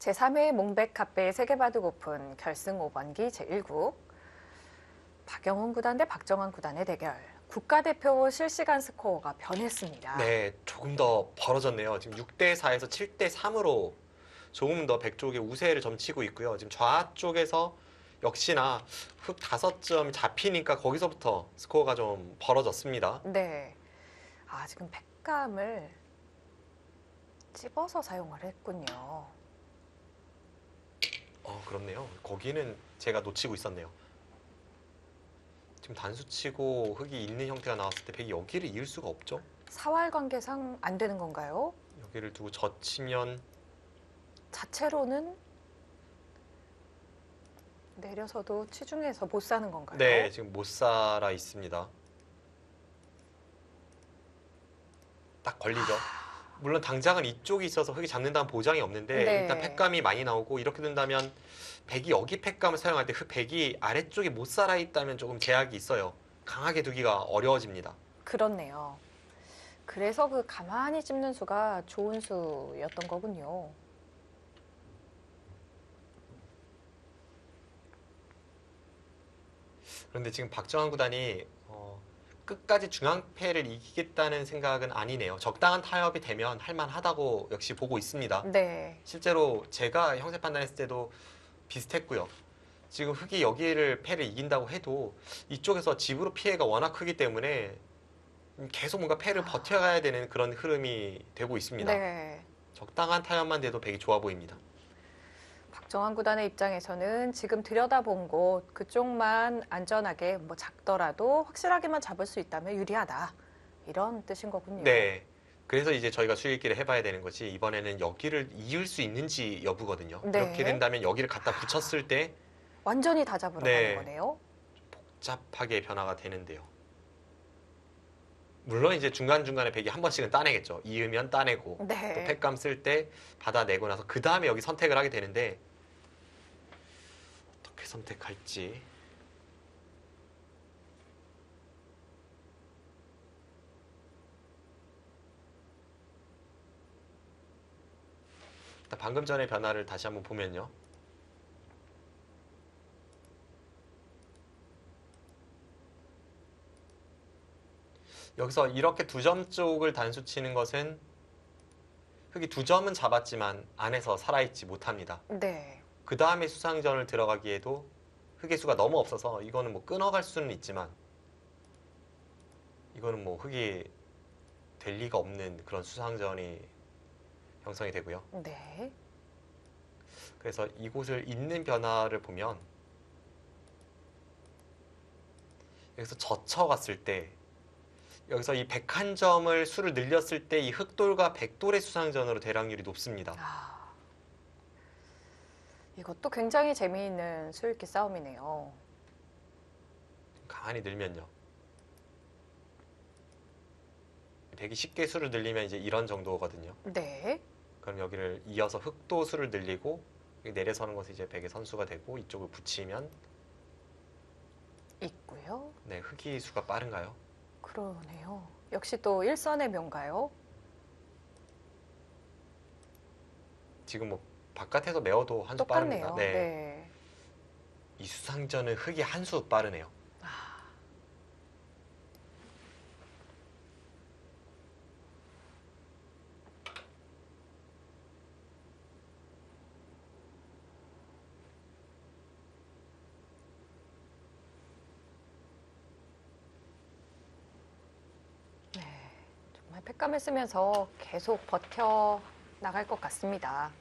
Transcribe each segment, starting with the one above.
제3회 몽백 갓베이 세계바둑 오픈 결승 5번기 제1국 박영훈 구단 대 박정환 구단의 대결. 국가대표 실시간 스코어가 변했습니다. 네, 조금 더 벌어졌네요. 지금 6대 4에서 7대 3으로 조금 더 백 쪽의 우세를 점치고 있고요. 지금 좌쪽에서 역시나 흑 5점 잡히니까 거기서부터 스코어가 좀 벌어졌습니다. 네. 지금 팩감을 찝어서 사용을 했군요. 그렇네요. 거기는 제가 놓치고 있었네요. 지금 단수치고 흑이 있는 형태가 나왔을 때 백이 여기를 이을 수가 없죠. 사활 관계상 안 되는 건가요? 여기를 두고 젖히면 자체로는 내려서도 치중해서 못 사는 건가요? 네, 지금 못 살아 있습니다. 딱 걸리죠. 물론 당장은 이쪽이 있어서 흑이 잡는다는 보장이 없는데 네. 일단 팩감이 많이 나오고 이렇게 된다면 백이 여기 팩감을 사용할 때 백이 아래쪽에 못 살아 있다면 조금 제약이 있어요. 강하게 두기가 어려워집니다. 그렇네요. 그래서 그 가만히 찝는 수가 좋은 수였던 거군요. 그런데 지금 박정환 구단이 끝까지 중앙패를 이기겠다는 생각은 아니네요. 적당한 타협이 되면 할만하다고 역시 보고 있습니다. 네. 실제로 제가 형세 판단했을 때도 비슷했고요. 지금 흑이 여기를 패를 이긴다고 해도 이쪽에서 집으로 피해가 워낙 크기 때문에 계속 뭔가 패를 버텨가야 되는 그런 흐름이 되고 있습니다. 네. 적당한 타협만 돼도 백이 좋아 보입니다. 박정환 구단의 입장에서는 지금 들여다본 곳 그쪽만 안전하게 작더라도 확실하게만 잡을 수 있다면 유리하다. 이런 뜻인 거군요. 네. 그래서 이제 저희가 수익기를 해봐야 되는 거지 이번에는 여기를 이을 수 있는지 여부거든요. 네. 이렇게 된다면 여기를 갖다 붙였을 때 완전히 다 잡으러 가는 거네요. 복잡하게 변화가 되는데요. 물론 이제 중간중간에 백이 한 번씩은 따내겠죠. 이으면 따내고 네. 또 팩감 쓸 때 받아내고 나서 그 다음에 여기 선택을 하게 되는데 어떻게 선택할지. 방금 전의 변화를 다시 한번 보면요. 여기서 이렇게 두 점 쪽을 단수 치는 것은 흑이 두 점은 잡았지만 안에서 살아있지 못합니다. 네. 그 다음에 수상전을 들어가기에도 흑의 수가 너무 없어서 이거는 뭐 끊어갈 수는 있지만 이거는 뭐 흑이 될 리가 없는 그런 수상전이 형성이 되고요. 네. 그래서 이곳을 잇는 변화를 보면 여기서 젖혀갔을 때 여기서 이 101점을 수를 늘렸을 때 이 흑돌과 백돌의 수상전으로 대락률이 높습니다. 이것도 굉장히 재미있는 수읽기 싸움이네요. 가만히 늘면요. 백이 쉽게 수를 늘리면 이제 이런 정도거든요. 네. 그럼 여기를 이어서 흑도 수를 늘리고 내려서는 것이 이제 백의 선수가 되고 이쪽을 붙이면 있고요. 네, 흑이 수가 빠른가요? 그러네요. 역시 또 일선의 묘인가요? 지금 뭐 바깥에서 메워도 한 수 똑같네요. 빠릅니다. 네. 이 수상전은 흑이 한 수 빠르네요. 정말 팩감을 쓰면서 계속 버텨 나갈 것 같습니다.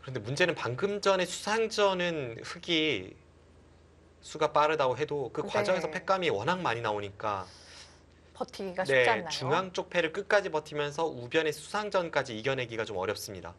그런데 문제는 방금 전에 수상전은 흑이 수가 빠르다고 해도 그 과정에서 네. 팩감이 워낙 많이 나오니까 버티기가 쉽지 않나요? 중앙 쪽 패를 끝까지 버티면서 우변의 수상전까지 이겨내기가 좀 어렵습니다.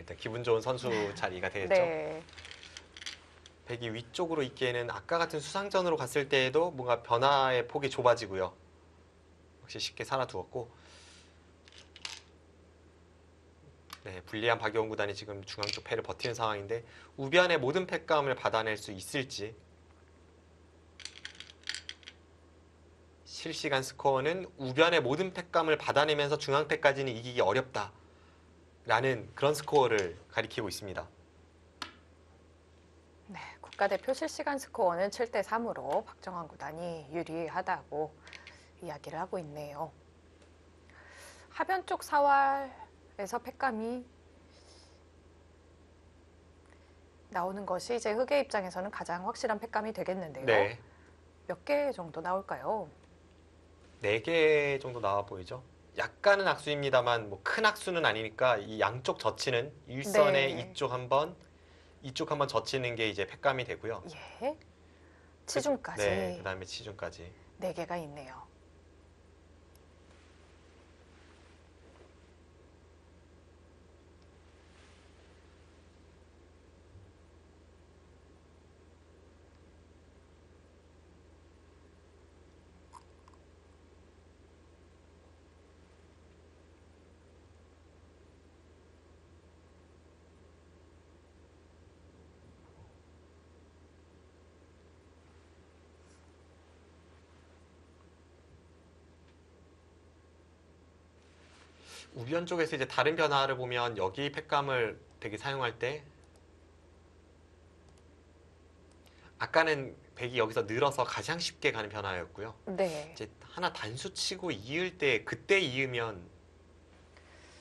일단 기분 좋은 선수 자리가 되겠죠. 네. 백이 위쪽으로 있기에는 아까 같은 수상전으로 갔을 때에도 뭔가 변화의 폭이 좁아지고요. 역시 쉽게 살아두었고 네, 불리한 박여운 구단이 지금 중앙 쪽 패를 버티는 상황인데 우변의 모든 패감을 받아낼 수 있을지. 실시간 스코어는 우변의 모든 패감을 받아내면서 중앙 패까지는 이기기 어렵다 라는 그런 스코어를 가리키고 있습니다. 네, 국가대표 실시간 스코어는 7대 3으로 박정환 구단이 유리하다고 이야기를 하고 있네요. 하변 쪽 사활에서 패감이 나오는 것이 이제 흑의 입장에서는 가장 확실한 패감이 되겠는데요. 네, 몇 개 정도 나올까요? 4개 정도 나와 보이죠? 약간은 악수입니다만 뭐 큰 악수는 아니니까 이 양쪽 젖히는 일선의 네. 이쪽 한번 젖히는 게 이제 패감이 되고요. 예. 치중까지 네, 그다음에 치중까지. 4개가 있네요. 우변 쪽에서 이제 다른 변화를 보면 여기 패감을 되게 사용할 때 아까는 백이 여기서 늘어서 가장 쉽게 가는 변화였고요. 네. 이제 하나 단수 치고 이을 때 그때 이으면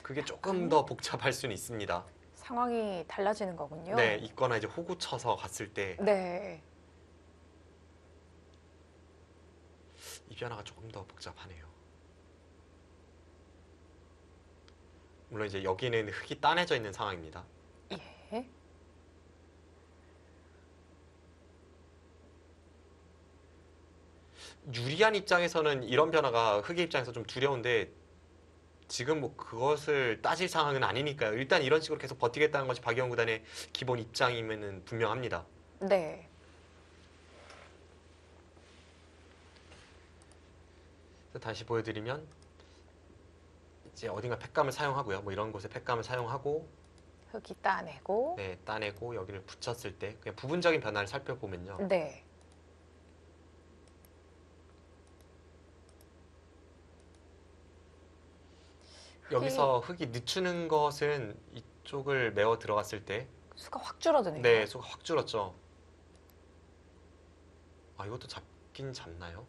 그게 조금 약간 더 복잡할 수는 있습니다. 상황이 달라지는 거군요. 네, 있거나 이제 호구 쳐서 갔을 때 이 네. 변화가 조금 더 복잡하네요. 물론 이제 여기는 흙이 따내져 있는 상황입니다. 예. 유리한 입장에서는 이런 변화가 흙의 입장에서 좀 두려운데 지금 뭐 그것을 따질 상황은 아니니까요. 일단 이런 식으로 계속 버티겠다는 것이 박영훈 구단의 기본 입장이면은 분명합니다. 네. 그래서 다시 보여드리면 이제 어딘가 팩감을 사용하고요. 뭐 이런 곳에 팩감을 사용하고 흙이 따내고. 네, 따내고 여기를 붙였을 때 그냥 부분적인 변화를 살펴보면요. 네. 여기서 흙이 늦추는 것은 이쪽을 메워 들어갔을 때 수가 확 줄어드네요. 네, 수가 확 줄었죠. 아, 이것도 잡긴 잡나요?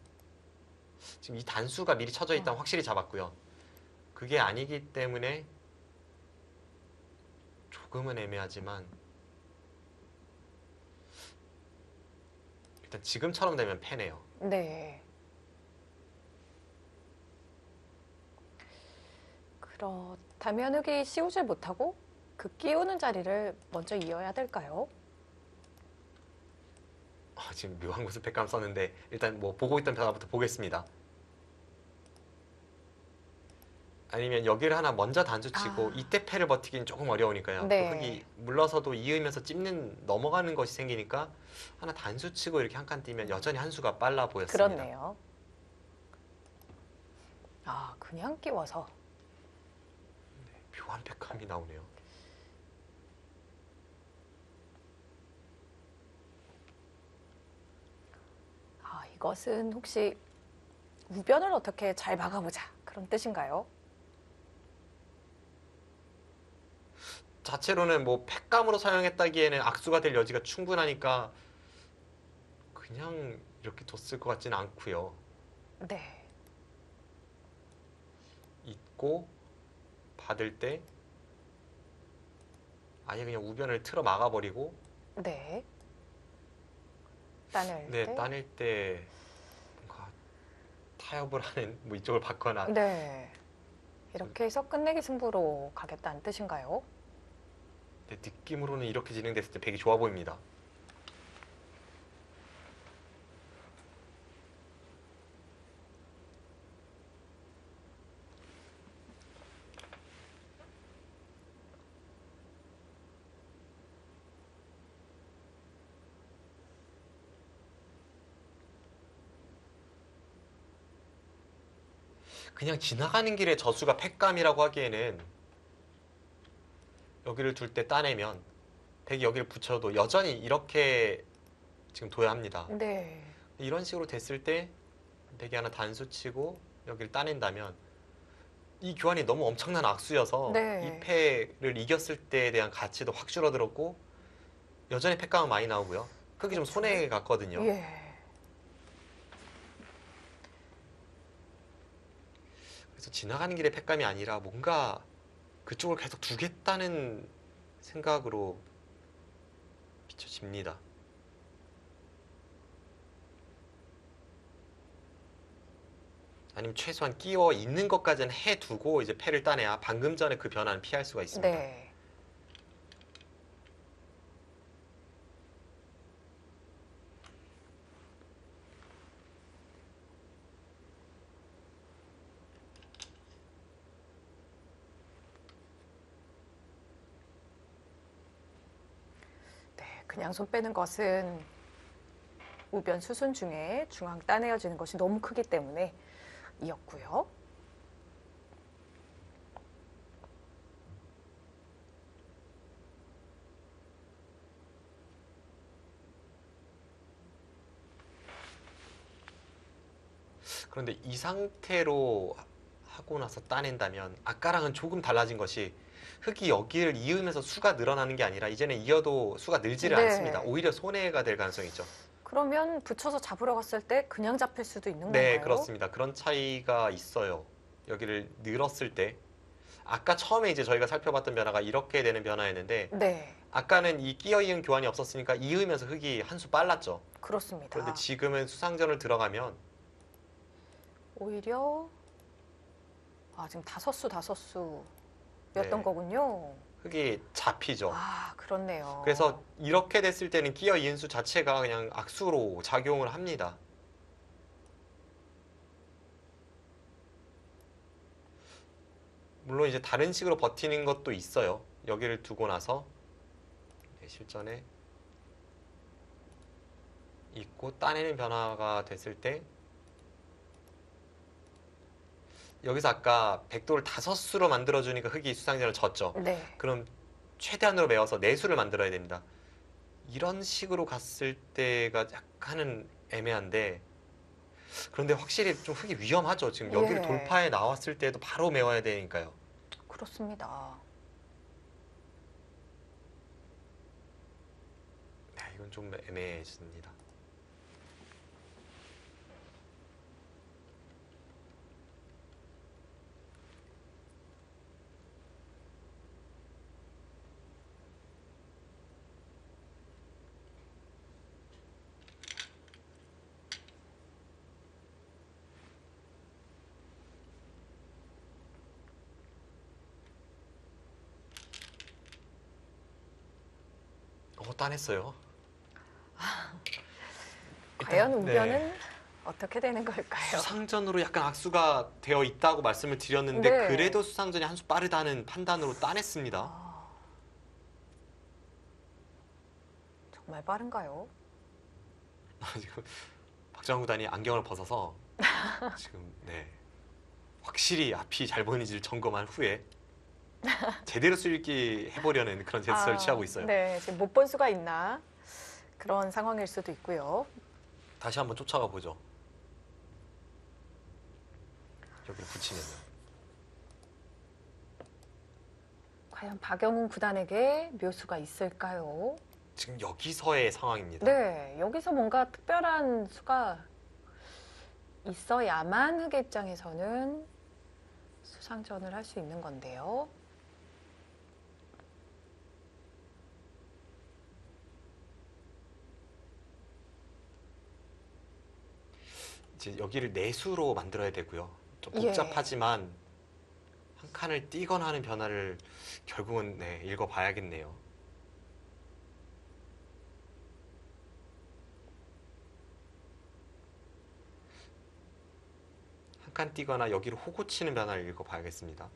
지금 이 단수가 미리 쳐져 있다면 확실히 잡았고요. 그게 아니기 때문에 조금은 애매하지만 일단 지금처럼 되면 패네요. 네. 그렇다면 흙이 씌우질 못하고 그 끼우는 자리를 먼저 이어야 될까요? 지금 묘한 곳을 팩감 썼는데 일단 뭐 보고 있던 변화부터 보겠습니다. 아니면 여기를 하나 먼저 단수 치고 이때 패를 버티기는 조금 어려우니까요. 네. 또 흙이 물러서도 이으면서 찝는 넘어가는 것이 생기니까 하나 단수 치고 이렇게 한 칸 뛰면 여전히 한 수가 빨라 보였습니다. 그렇네요. 아, 그냥 끼워서. 묘한 팩감이 나오네요. 아, 이것은 혹시 우변을 어떻게 잘 막아보자 그런 뜻인가요? 자체로는 뭐 팩감으로 사용했다기에는 악수가 될 여지가 충분하니까 그냥 이렇게 뒀을 것 같지는 않고요. 네. 있고 받을 때 아예 그냥 우변을 틀어 막아버리고 네. 따낼 네, 때. 따낼 때 뭔가 타협을 하는 뭐 이쪽을 받거나 네. 이렇게 해서 끝내기 승부로 가겠다는 뜻인가요? 네, 느낌으로는 이렇게 진행됐을 때 백이 좋아 보입니다. 그냥 지나가는 길에 저수가 팩감이라고 하기에는 여기를 둘 때 따내면 백이 여기를 붙여도 여전히 이렇게 지금 도야합니다. 네. 이런 식으로 됐을 때 백이 하나 단수 치고 여기를 따낸다면 이 교환이 너무 엄청난 악수여서 네. 이 패를 이겼을 때에 대한 가치도 확 줄어들었고 여전히 패감은 많이 나오고요. 흑이 좀 그렇죠. 손해 갔거든요. 예. 그래서 지나가는 길에 패감이 아니라 뭔가 그쪽을 계속 두겠다는 생각으로 비춰집니다. 아니면 최소한 끼워 있는 것까지는 해두고 이제 패를 따내야 방금 전에 그 변화는 피할 수가 있습니다. 네. 네, 그냥 손 빼는 것은 우변 수순 중에 중앙 따내어지는 것이 너무 크기 때문에 이었고요. 그런데 이 상태로 하고 나서 따낸다면 아까랑은 조금 달라진 것이 흑이 여기를 이으면서 수가 늘어나는 게 아니라 이제는 이어도 수가 늘지를 네. 않습니다. 오히려 손해가 될 가능성이 있죠. 그러면 붙여서 잡으러 갔을 때 그냥 잡힐 수도 있는 네, 건가요? 그렇습니다. 그런 차이가 있어요. 여기를 늘었을 때 아까 처음에 이제 저희가 살펴봤던 변화가 이렇게 되는 변화였는데 네, 아까는 이 끼어 이은 교환이 없었으니까 이으면서 흑이 한 수 빨랐죠. 그렇습니다. 그런데 지금은 수상전을 들어가면 오히려 지금 다섯 수였던 네. 거군요. 흑이 잡히죠. 그렇네요. 그래서 이렇게 됐을 때는 끼어 이은 수 자체가 그냥 악수로 작용을 합니다. 물론 이제 다른 식으로 버티는 것도 있어요. 여기를 두고 나서 실전에 있고 따내는 변화가 됐을 때 여기서 아까 백도를 5수로 만들어주니까 흑이 수상전을 졌죠. 네, 그럼 최대한으로 메워서 4수를 만들어야 됩니다. 이런 식으로 갔을 때가 약간은 애매한데 그런데 확실히 좀 흑이 위험하죠. 지금 여기를 예. 돌파해 나왔을 때도 바로 메워야 되니까요. 그렇습니다. 네, 이건 좀 애매해집니다. 따냈어요. 과연 일단, 우변은 어떻게 되는 걸까요? 수상전으로 약간 악수가 되어 있다고 말씀을 드렸는데 네. 그래도 수상전이 한 수 빠르다는 판단으로 따냈습니다. 정말 빠른가요? 지금 박정환 구단이 안경을 벗어서 지금 확실히 앞이 잘 보이는지를 점검한 후에 제대로 수읽기 해보려는 그런 제스처를 취하고 있어요. 네, 지금 못 본 수가 있나 그런 상황일 수도 있고요. 다시 한번 쫓아가 보죠. 여기를 붙이면요. 과연 박영훈 구단에게 묘수가 있을까요? 지금 여기서의 상황입니다. 네, 여기서 뭔가 특별한 수가 있어야만 흑의 입장에서는 수상전을 할 수 있는 건데요. 이제 여기를 내수로 만들어야 되고요. 좀 예. 복잡하지만 한 칸을 띄거나 하는 변화를 결국은 읽어봐야겠네요. 한 칸 띄거나 여기를 호구 치는 변화를 읽어봐야겠습니다.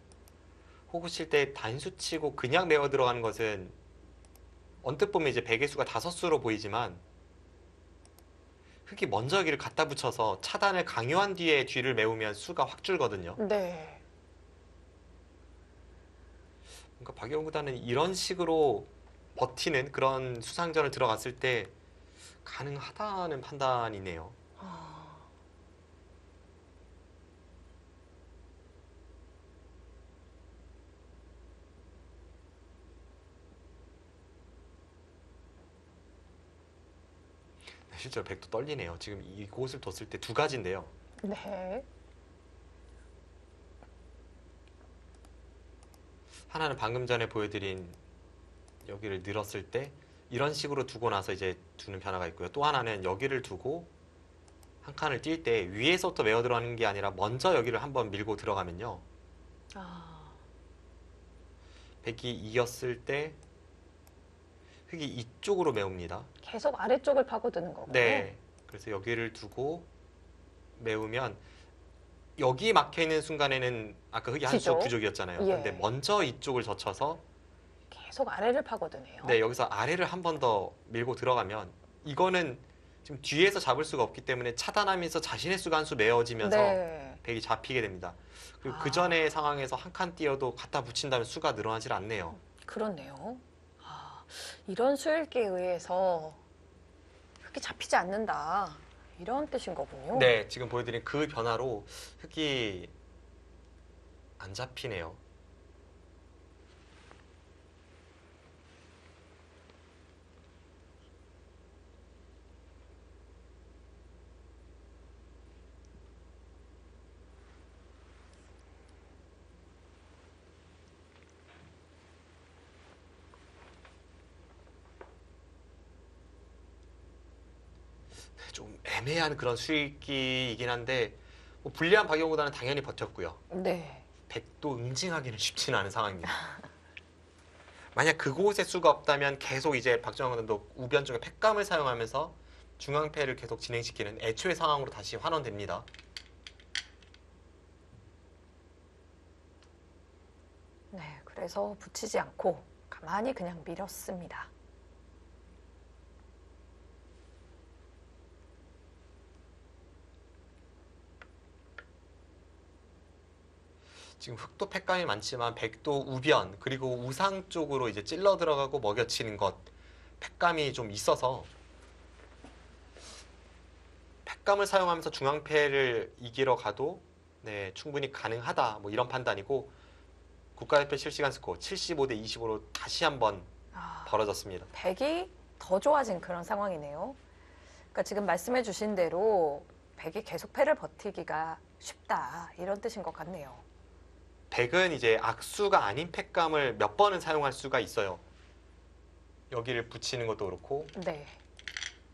호구 칠 때 단수 치고 그냥 메워 들어가는 것은 언뜻 보면 이제 백의 수가 5수로 보이지만 흑이 먼저 여기를 갖다 붙여서 차단을 강요한 뒤에 뒤를 메우면 수가 확 줄거든요. 네, 그러니까 박영호 구단은 이런 식으로 버티는 그런 수상전을 들어갔을 때 가능하다는 판단이네요. 아, 실제로 백도 떨리네요. 지금 이곳을 뒀을 때 두 가지인데요. 네. 하나는 방금 전에 보여드린 여기를 늘었을 때 이런 식으로 두고 나서 이제 두는 변화가 있고요. 또 하나는 여기를 두고 한 칸을 뛸 때 위에서부터 메어 들어가는 게 아니라 먼저 여기를 한번 밀고 들어가면요. 아, 백이 이었을 때 흙이 이쪽으로 메웁니다. 계속 아래쪽을 파고드는 거군요. 네. 그래서 여기를 두고 메우면 여기 막혀 있는 순간에는 아까 흙이 한쪽 지죠? 부족이었잖아요. 예. 그런데 먼저 이쪽을 젖혀서 계속 아래를 파고드네요. 네, 여기서 아래를 한 번 더 밀고 들어가면 이거는 지금 뒤에서 잡을 수가 없기 때문에 차단하면서 자신의 수가 한 수 메어지면서 네. 백이 잡히게 됩니다. 그리고 아. 그 전의 상황에서 한 칸 띄어도 갖다 붙인다면 수가 늘어나질 않네요. 그렇네요. 아, 이런 수읽기에 의해서 흙이 잡히지 않는다. 이런 뜻인 거군요. 네, 지금 보여드린 그 변화로 흙이 안 잡히네요. 좀 애매한 그런 수익기이긴 한데 뭐 불리한 박영호보다는 당연히 버텼고요. 네. 백도 응징하기는 쉽지는 않은 상황입니다. 만약 그곳에 수가 없다면 계속 이제 박정호 선수도 우변 쪽에 팩감을 사용하면서 중앙패를 계속 진행시키는 애초의 상황으로 다시 환원됩니다. 네. 그래서 붙이지 않고 가만히 그냥 밀었습니다. 지금 흑도 팩감이 많지만 백도 우변 그리고 우상 쪽으로 이제 찔러 들어가고 먹여치는 것 팩감이 좀 있어서 팩감을 사용하면서 중앙패를 이기러 가도 네, 충분히 가능하다 뭐 이런 판단이고 국가대표 실시간 스코어 75대 25로 다시 한번 아, 벌어졌습니다. 백이 더 좋아진 그런 상황이네요. 그러니까 지금 말씀해 주신 대로 백이 계속 패를 버티기가 쉽다. 이런 뜻인 것 같네요. 백은 이제 악수가 아닌 팩감을 몇 번은 사용할 수가 있어요. 여기를 붙이는 것도 그렇고 네.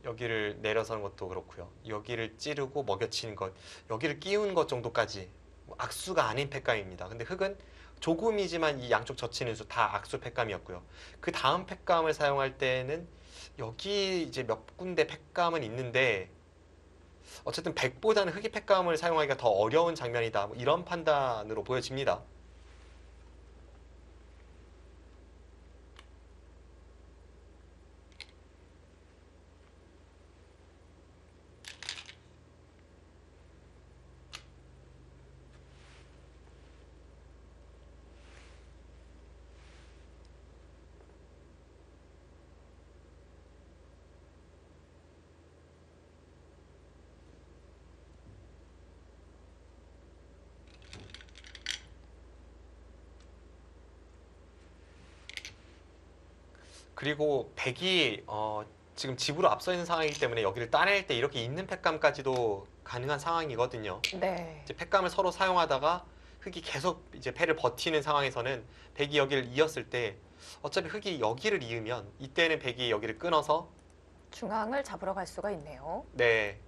여기를 내려서는 것도 그렇고요. 여기를 찌르고 먹여치는 것, 여기를 끼우는 것 정도까지 뭐 악수가 아닌 팩감입니다. 근데 흙은 조금이지만 이 양쪽 젖히는 수 다 악수 팩감이었고요. 그 다음 팩감을 사용할 때는 여기 이제 몇 군데 팩감은 있는데 어쨌든 백보다는 흙이 팩감을 사용하기가 더 어려운 장면이다. 뭐 이런 판단으로 보여집니다. 그리고 백이 지금 집으로 앞서 있는 상황이기 때문에 여기를 따낼 때 이렇게 있는 팩감까지도 가능한 상황이거든요. 네. 이제 팩감을 서로 사용하다가 흙이 계속 이제 패를 버티는 상황에서는 백이 여기를 이었을 때 어차피 흙이 여기를 이으면 이때는 백이 여기를 끊어서 중앙을 잡으러 갈 수가 있네요. 네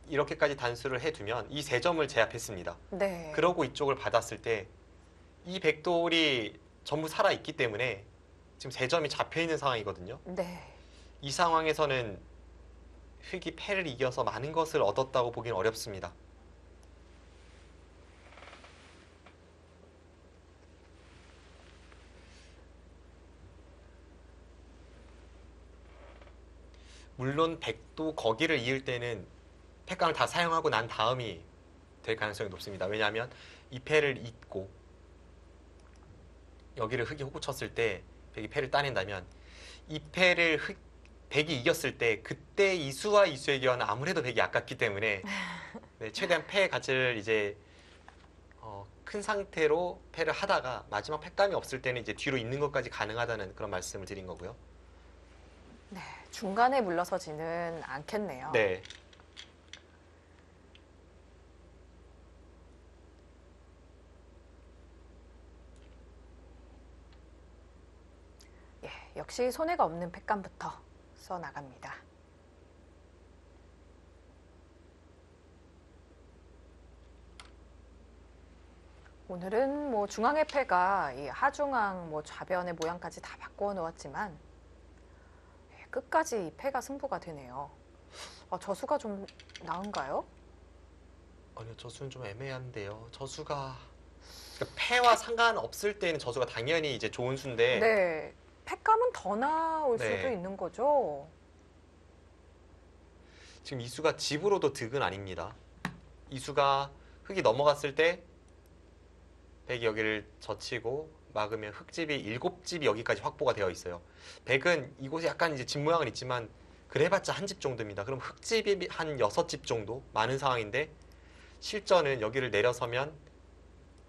이렇게까지 단수를 해두면 이 세 점을 제압했습니다. 네. 그러고 이쪽을 받았을 때 이 백돌이 전부 살아 있기 때문에 지금 세 점이 잡혀 있는 상황이거든요. 네. 이 상황에서는 흙이 패를 이겨서 많은 것을 얻었다고 보기는 어렵습니다. 물론 백도 거기를 이을 때는 팩감을 다 사용하고 난 다음이 될 가능성이 높습니다. 왜냐하면 이 패를 잇고 여기를 흑이 호구 쳤을 때 백이 패를 따낸다면 이 패를 백이 이겼을 때 그때 이수와 이수의 교환은 아무래도 백이 아깝기 때문에 네, 최대한 패의 가치를 이제 큰 상태로 패를 하다가 마지막 패감이 없을 때는 이제 뒤로 있는 것까지 가능하다는 그런 말씀을 드린 거고요. 네, 중간에 물러서지는 않겠네요. 네. 예, 역시 손해가 없는 패감부터 써 나갑니다. 오늘은 뭐 중앙의 패가 이 하중앙 뭐 좌변의 모양까지 다 바꾸어 놓았지만 예, 끝까지 이 패가 승부가 되네요. 저수가 좀 나은가요? 아니요, 저수는 좀 애매한데요. 저수가 그러니까 패와 상관없을 때는 저수가 당연히 이제 좋은 수인데 네, 패감은 더 나올 네. 수도 있는 거죠. 지금 이수가 집으로도 득은 아닙니다. 이수가 흑이 넘어갔을 때 백이 여기를 젖히고 막으면 흑집이 7집이 여기까지 확보가 되어 있어요. 백은 이곳에 약간 이제 집 모양은 있지만 그래봤자 한 집 정도입니다. 그럼 흑집이 한 6집 정도 많은 상황인데 실전은 여기를 내려서면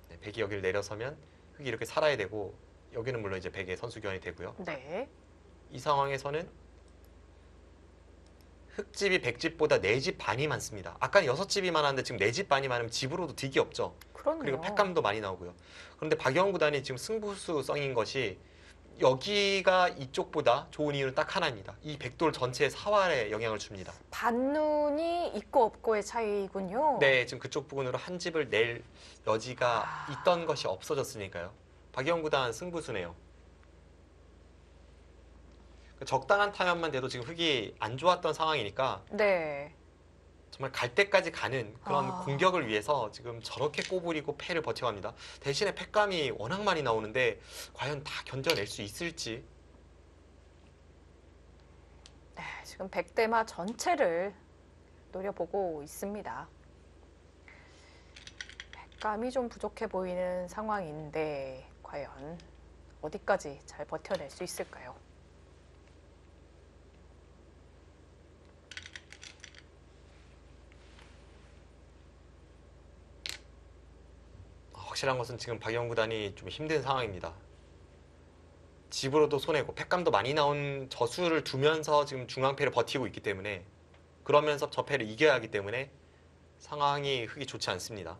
네, 백이 여기를 내려서면 흑이 이렇게 살아야 되고 여기는 물론 이제 백의 선수 교환이 되고요. 네. 이 상황에서는 흑집이 백집보다 4집 반이 많습니다. 아까는 6집이 많았는데 지금 4집 반이 많으면 집으로도 득이 없죠. 그렇네요. 그리고 패감도 많이 나오고요. 그런데 박영훈 구단이 지금 승부수성인 것이 여기가 이쪽보다 좋은 이유는 딱 하나입니다. 이 백돌 전체의 사활에 영향을 줍니다. 반눈이 있고 없고의 차이군요. 네, 지금 그쪽 부분으로 한 집을 낼 여지가 있던 것이 없어졌으니까요. 박영훈 구단 승부수네요. 적당한 타협만 돼도 지금 흑이 안 좋았던 상황이니까 네. 정말 갈 때까지 가는 그런 아. 공격을 위해서 지금 저렇게 꼬부리고 패를 버텨갑니다. 대신에 패감이 워낙 많이 나오는데 과연 다 견뎌낼 수 있을지. 네, 지금 백대마 전체를 노려보고 있습니다. 백감이 좀 부족해 보이는 상황인데 과연 어디까지 잘 버텨낼 수 있을까요? 확실한 것은 지금 박영 구단이 좀 힘든 상황입니다. 집으로도 손해고 패감도 많이 나온 저수를 두면서 지금 중앙패를 버티고 있기 때문에 그러면서 저 패를 이겨야 하기 때문에 상황이 흑이 좋지 않습니다.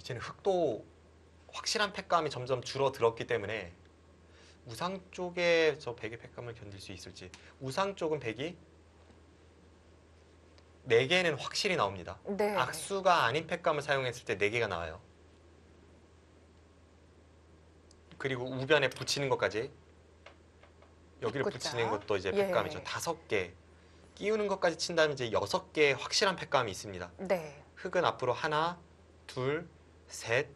이제는 흑도 확실한 패감이 점점 줄어들었기 때문에 우상 쪽에 저 백의 패감을 견딜 수 있을지. 우상 쪽은 백이 4개는 확실히 나옵니다. 네. 악수가 아닌 패감을 사용했을 때 4개가 나와요. 그리고 우변에 붙이는 것까지 여기를 입구자. 붙이는 것도 이제 예. 패감이죠. 5개. 끼우는 것까지 친다면 이제 6개의 확실한 패감이 있습니다. 네. 흑은 앞으로 하나, 둘, 셋,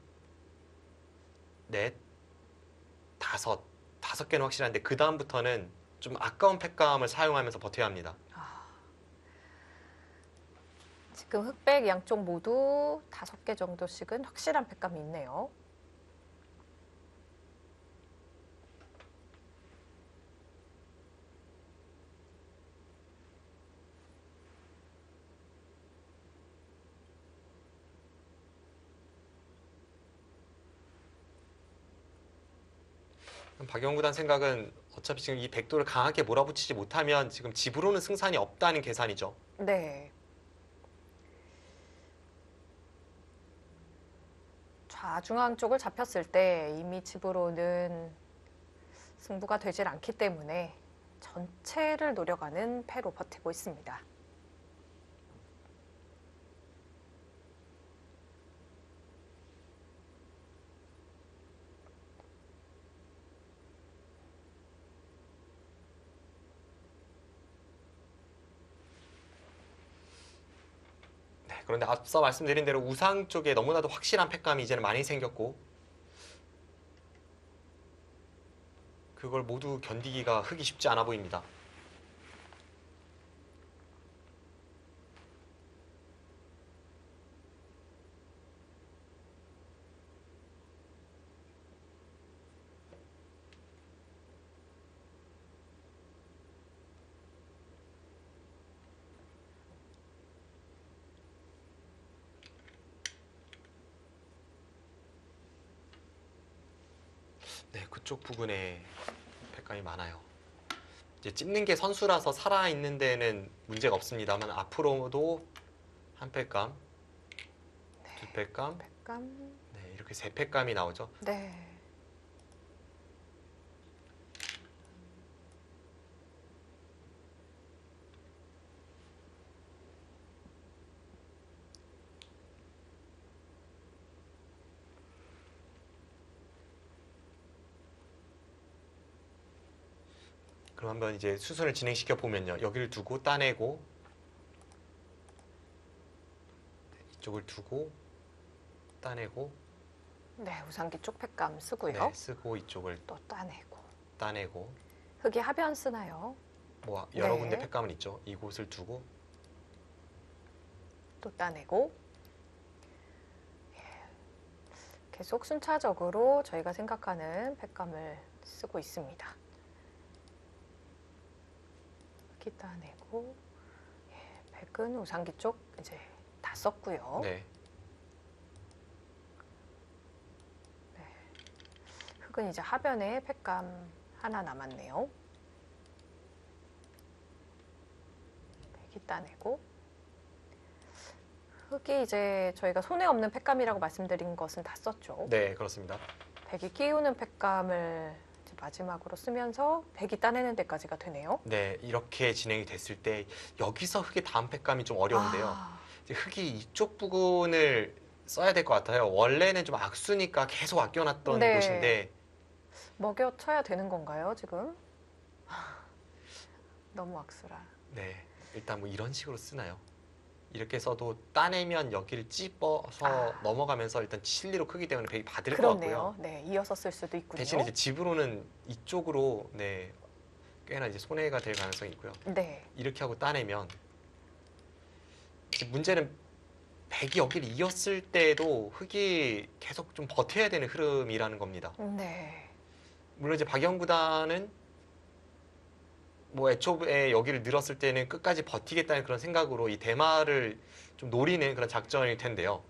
넷, 5개는 확실한데 그 다음부터는 좀 아까운 패감을 사용하면서 버텨야 합니다. 지금 흑백 양쪽 모두 5개 정도씩은 확실한 패감이 있네요. 박영 구단 생각은 어차피 지금 이 백도를 강하게 몰아붙이지 못하면 지금 집으로는 승산이 없다는 계산이죠. 네. 좌중앙 쪽을 잡혔을 때 이미 집으로는 승부가 되질 않기 때문에 전체를 노려가는 패로 버티고 있습니다. 네, 그런데 앞서 말씀드린 대로 우상 쪽에 너무나도 확실한 패감이 이제는 많이 생겼고 그걸 모두 견디기가 흙이 쉽지 않아 보입니다. 네, 그쪽 부분에 패감이 많아요. 이제 찝는 게 선수라서 살아있는 데는 문제가 없습니다만 앞으로도 한 패감, 두 패감, 패감. 네, 이렇게 세 패감이 나오죠. 네. 그럼 한번 이제 수순을 진행시켜 보면요. 여기를 두고 따내고 이쪽을 두고 따내고 네, 우상기 쪽 패감 쓰고요. 네, 쓰고 이쪽을 또 따내고. 따내고 흙이 하변 쓰나요? 뭐 여러 네. 군데 패감은 있죠. 이곳을 두고 또 따내고. 계속 순차적으로 저희가 생각하는 패감을 쓰고 있습니다. 흙이 따내고. 백은 우상기 쪽 이제 다 썼고요. 네. 흙은 이제 하변에 패감 하나 남았네요. 백이 따내고. 흙이 이제 저희가 손에 없는 패감이라고 말씀드린 것은 다 썼죠. 네, 그렇습니다. 백이 끼우는 패감을 이제 마지막으로 쓰면서 백이 따내는 데까지가 되네요. 네, 이렇게 진행이 됐을 때 여기서 흙의 다음 패감이 좀 어려운데요. 아, 이제 흙이 이쪽 부분을 써야 될 것 같아요. 원래는 좀 악수니까 계속 아껴놨던 네. 곳인데 먹여쳐야 되는 건가요, 지금? 너무 악수라. 네, 일단 뭐 이런 식으로 쓰나요? 이렇게 써도 따내면 여기를 찝어서 아. 넘어가면서 일단 실리로 크기 때문에 백이 받을 것 그렇네요. 같고요. 네, 이어서 쓸 수도 있군요. 대신 이제 집으로는 이쪽으로 네, 꽤나 이제 손해가 될 가능성이 있고요. 네, 이렇게 하고 따내면 이제 문제는 백이 여기를 이었을 때도 흙이 계속 좀 버텨야 되는 흐름이라는 겁니다. 네, 물론 이제 박영 구단은 뭐 애초에 여기를 늘었을 때는 끝까지 버티겠다는 그런 생각으로 이 대마를 좀 노리는 그런 작전일 텐데요.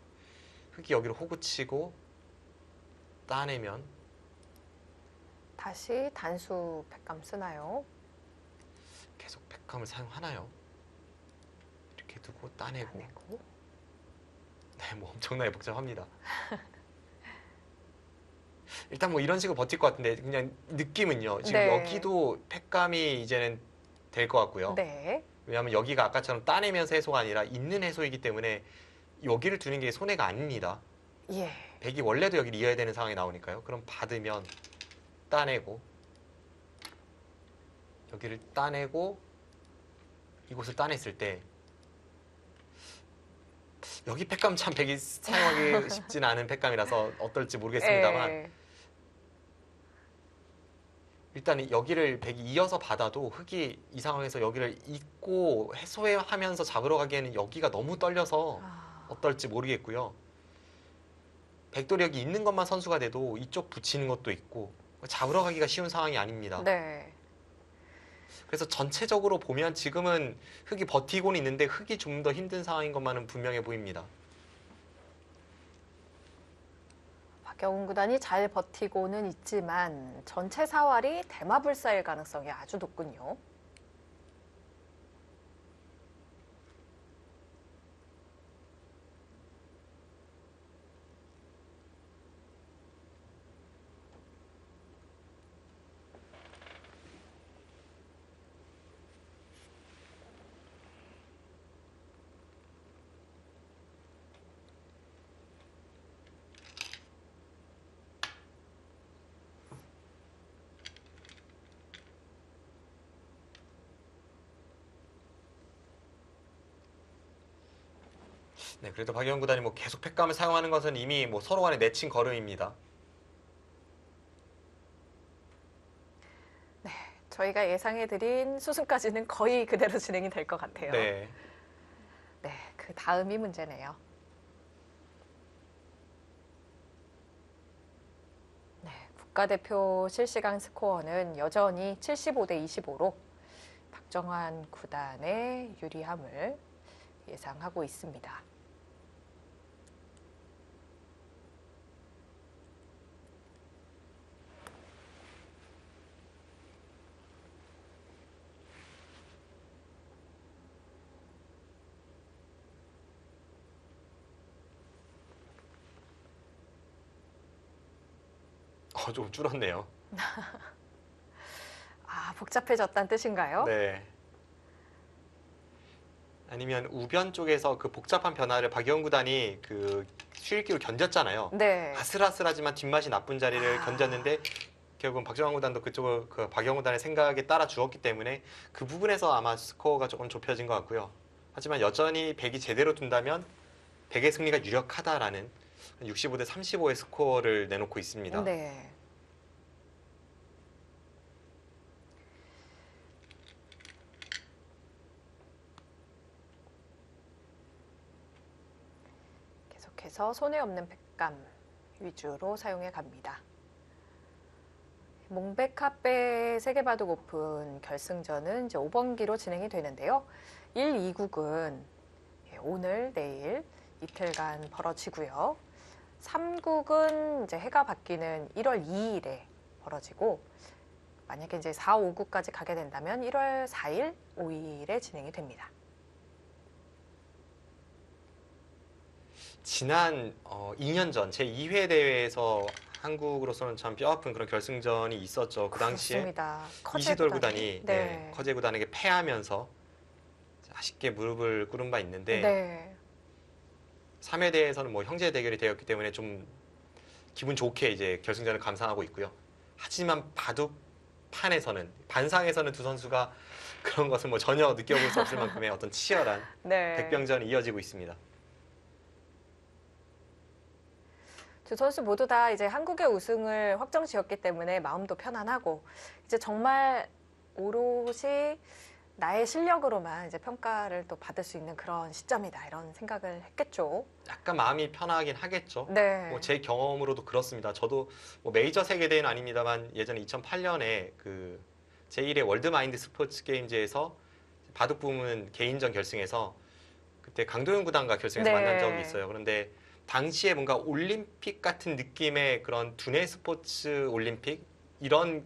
흙이 여기를 호구치고 따내면 다시 단수 패감 쓰나요? 계속 백감을 사용하나요? 이렇게 두고 따내고 따내고. 네, 뭐 엄청나게 복잡합니다. 일단 뭐 이런 식으로 버틸 것 같은데 그냥 느낌은요. 지금 네. 여기도 팩감이 이제는 될 것 같고요. 네, 왜냐하면 여기가 아까처럼 따내면서 해소가 아니라 있는 해소이기 때문에 여기를 두는 게 손해가 아닙니다. 예, 백이 원래도 여기를 이어야 되는 상황이 나오니까요. 그럼 받으면 따내고 여기를 따내고 이곳을 따냈을 때 여기 팩감 참 백이 사용하기 쉽진 않은 팩감이라서 어떨지 모르겠습니다만 예. 일단 여기를 백이 이어서 받아도 흙이 이 상황에서 여기를 잇고 해소하면서 잡으러 가기에는 여기가 너무 떨려서 아, 어떨지 모르겠고요. 백돌이 여기 있는 것만 선수가 돼도 이쪽 붙이는 것도 있고 잡으러 가기가 쉬운 상황이 아닙니다. 네, 그래서 전체적으로 보면 지금은 흙이 버티고는 있는데 흙이 좀 더 힘든 상황인 것만은 분명해 보입니다. 박영훈 구단이 잘 버티고는 있지만 전체 사활이 대마불사일 가능성이 아주 높군요. 네, 그래도 박영훈 구단이 뭐 계속 팩감을 사용하는 것은 이미 뭐 서로 간에 내친 걸음입니다. 저희가 예상해드린 수순까지는 거의 그대로 진행이 될 것 같아요. 네. 네, 그 다음이 문제네요. 네, 국가대표 실시간 스코어는 여전히 75대 25로 박정환 구단의 유리함을 예상하고 있습니다. 좀 줄었네요. 아, 복잡해졌다는 뜻인가요? 네. 아니면 우변 쪽에서 그 복잡한 변화를 박영훈 구단이 그 수일기로 견뎠잖아요. 네. 아슬아슬하지만 뒷맛이 나쁜 자리를 견뎠는데 결국은 박정환 구단도 그쪽을 그 박영훈 구단의 생각에 따라 주었기 때문에 그 부분에서 아마 스코어가 조금 좁혀진 것 같고요. 하지만 여전히 100이 제대로 둔다면 100의 승리가 유력하다라는 65대 35의 스코어를 내놓고 있습니다. 네. 계속해서 손해 없는 팩감 위주로 사용해 갑니다. 몽백카페 세계바둑 오픈 결승전은 이제 5번기로 진행이 되는데요. 1, 2국은 오늘, 내일 이틀간 벌어지고요. 3국은 이제 해가 바뀌는 1월 2일에 벌어지고 만약에 이제 4, 5국까지 가게 된다면 1월 4일, 5일에 진행이 됩니다. 지난 2년 전 제2회 대회에서 한국으로서는 참 뼈아픈 그런 결승전이 있었죠. 그 당시에 그렇습니다. 커제 이시돌 구단이 네. 커제 구단에게 패하면서 아쉽게 무릎을 꿇은 바 있는데 네. 3회 대회에서는 뭐 형제 대결이 되었기 때문에 좀 기분 좋게 이제 결승전을 감상하고 있고요. 하지만 바둑판에서는 반상에서는 두 선수가 그런 것을 뭐 전혀 느껴볼 수 없을 만큼의 어떤 치열한 네. 백병전이 이어지고 있습니다. 두 선수 모두 다 이제 한국의 우승을 확정 지었기 때문에 마음도 편안하고 이제 정말 오롯이 나의 실력으로만 이제 평가를 또 받을 수 있는 그런 시점이다 이런 생각을 했겠죠. 약간 마음이 편하긴 하겠죠. 네. 뭐 제 경험으로도 그렇습니다. 저도 뭐 메이저 세계대회는 아닙니다만 예전에 2008년에 그 제1회 월드마인드 스포츠 게임즈에서 바둑 부문 개인전 결승에서 그때 강도현 구단과 결승에서 네. 만난 적이 있어요. 그런데 당시에 뭔가 올림픽 같은 느낌의 그런 두뇌 스포츠 올림픽 이런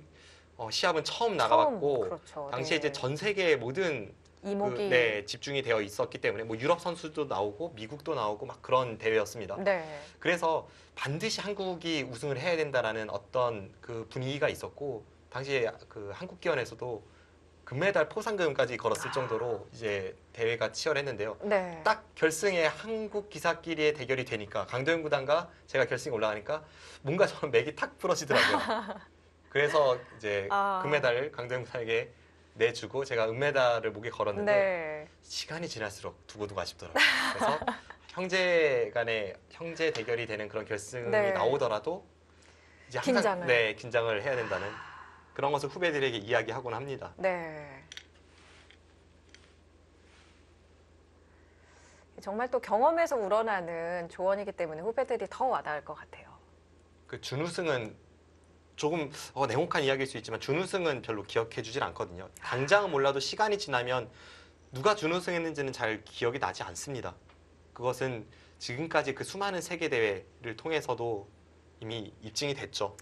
시합은 처음 나가봤고 그렇죠. 당시에 네. 이제 전 세계의 모든 이목이 집중이 되어 있었기 때문에 뭐 유럽 선수도 나오고 미국도 나오고 막 그런 대회였습니다. 네. 그래서 반드시 한국이 우승을 해야 된다라는 어떤 그 분위기가 있었고 당시에 그 한국 기원에서도 금메달 포상금까지 걸었을 정도로 이제 대회가 치열했는데요. 네. 딱 결승에 한국 기사끼리의 대결이 되니까 강도현 구단과 제가 결승에 올라가니까 뭔가 저는 맥이 탁 부러지더라고요. 그래서 이제 금메달을 강도현 구단에게 내주고 제가 은메달을 목에 걸었는데 네. 시간이 지날수록 두고두고 아쉽더라고요. 그래서 형제 간의 형제 대결이 되는 그런 결승이 네. 나오더라도 이제 항상 긴장을. 긴장을 해야 된다는 그런 것을 후배들에게 이야기하곤 합니다. 네. 정말 또 경험에서 우러나는 조언이기 때문에 후배들이 더 와닿을 것 같아요. 그 준우승은 조금 냉혹한 이야기일 수 있지만 준우승은 별로 기억해 주질 않거든요. 당장은 몰라도 시간이 지나면 누가 준우승했는지는 잘 기억이 나지 않습니다. 그것은 지금까지 그 수많은 세계 대회를 통해서도 이미 입증이 됐죠.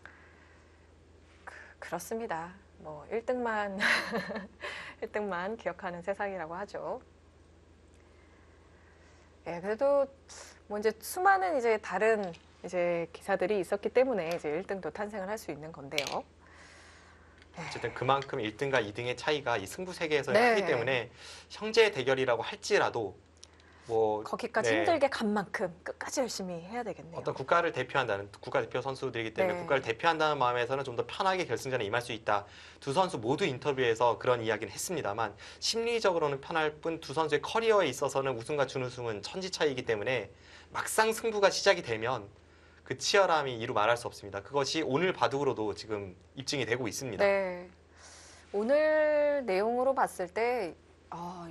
그렇습니다. 뭐 1등만 1등만 기억하는 세상이라고 하죠. 예, 그래도 뭐 이제 수많은 이제 다른 이제 기사들이 있었기 때문에 이제 1등도 탄생을 할 수 있는 건데요. 어쨌든 그만큼 1등과 2등의 차이가 이 승부 세계에서 네. 크기 때문에 형제 대결이라고 할지라도 뭐 거기까지 네. 힘들게 간 만큼 끝까지 열심히 해야 되겠네요. 어떤 국가를 대표한다는 국가대표 선수들이기 때문에 네. 국가를 대표한다는 마음에서는 좀 더 편하게 결승전에 임할 수 있다. 두 선수 모두 인터뷰에서 그런 이야기는 했습니다만 심리적으로는 편할 뿐 두 선수의 커리어에 있어서는 우승과 준우승은 천지 차이이기 때문에 막상 승부가 시작이 되면 그 치열함이 이루 말할 수 없습니다. 그것이 오늘 바둑으로도 지금 입증이 되고 있습니다. 네. 오늘 내용으로 봤을 때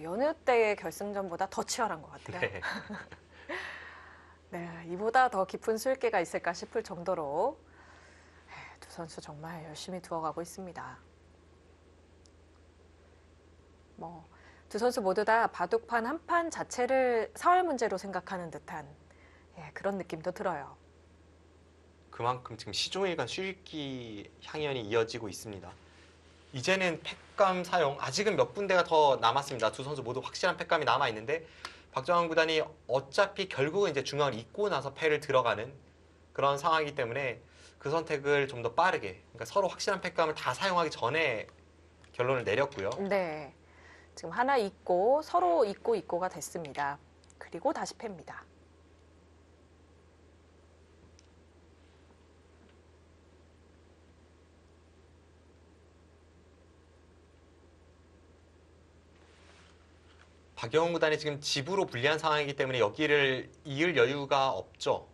여느 때의 결승전보다 더 치열한 것 같아요. 네. 네, 이보다 더 깊은 술기가 있을까 싶을 정도로 두 선수 정말 열심히 두어가고 있습니다. 두 선수 모두 다 바둑판 한 판 자체를 사활 문제로 생각하는 듯한 그런 느낌도 들어요. 그만큼 지금 시종일관 쉴기 향연이 이어지고 있습니다. 이제는 팩감 사용 아직은 몇 군데가 더 남았습니다. 두 선수 모두 확실한 팩감이 남아 있는데 박정환 구단이 어차피 결국은 이제 중앙을 잇고 나서 패를 들어가는 그런 상황이기 때문에 그 선택을 좀 더 빠르게, 그러니까 서로 확실한 팩감을 다 사용하기 전에 결론을 내렸고요. 네, 지금 하나 잇고 서로 잇고가 됐습니다. 그리고 다시 패입니다. 박영훈 구단이 지금 집으로 불리한 상황이기 때문에 여기를 이을 여유가 없죠.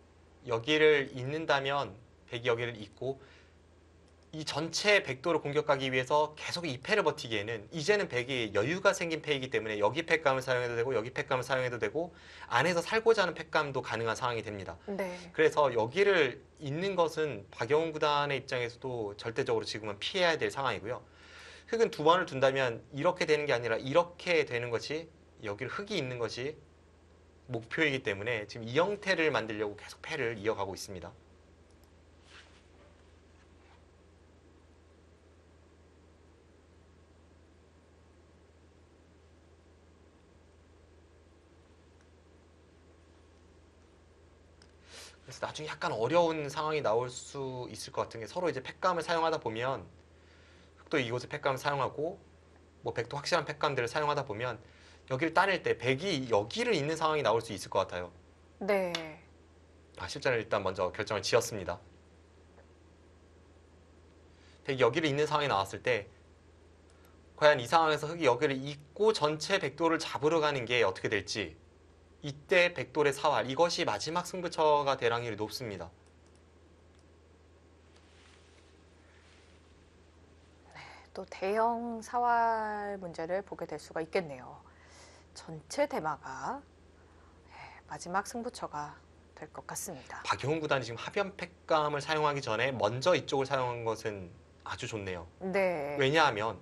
여기를 잇는다면 백이 여기를 잇고 이 전체 백도를 공격하기 위해서 계속 이 패를 버티기에는 이제는 백이 여유가 생긴 패이기 때문에 여기 팩감을 사용해도 되고 여기 팩감을 사용해도 되고 안에서 살고자 하는 팩감도 가능한 상황이 됩니다. 네, 그래서 여기를 잇는 것은 박영훈 구단의 입장에서도 절대적으로 지금은 피해야 될 상황이고요. 흙은 두 번을 둔다면 이렇게 되는 게 아니라 이렇게 되는 것이 여기를 흙이 있는 것이 목표이기 때문에 지금 이 형태를 만들려고 계속 패를 이어가고 있습니다. 그래서 나중에 약간 어려운 상황이 나올 수 있을 것 같은 게 서로 이제 팩감을 사용하다 보면 흙도 이곳에 팩감을 사용하고 뭐 백도 확실한 팩감들을 사용하다 보면 여기를 따낼 때 백이 여기를 잇는 상황이 나올 수 있을 것 같아요. 네, 실전을 일단 먼저 결정을 지었습니다. 백이 여기를 잇는 상황이 나왔을 때 과연 이 상황에서 흙이 여기를 잇고 전체 백도를 잡으러 가는 게 어떻게 될지 이때 백돌의 사활 이것이 마지막 승부처가 될 확률이 높습니다. 또 대형 사활 문제를 보게 될 수가 있겠네요. 전체 대마가 마지막 승부처가 될 것 같습니다. 박영훈 구단이 지금 하변 팩감을 사용하기 전에 먼저 이쪽을 사용한 것은 아주 좋네요. 네, 왜냐하면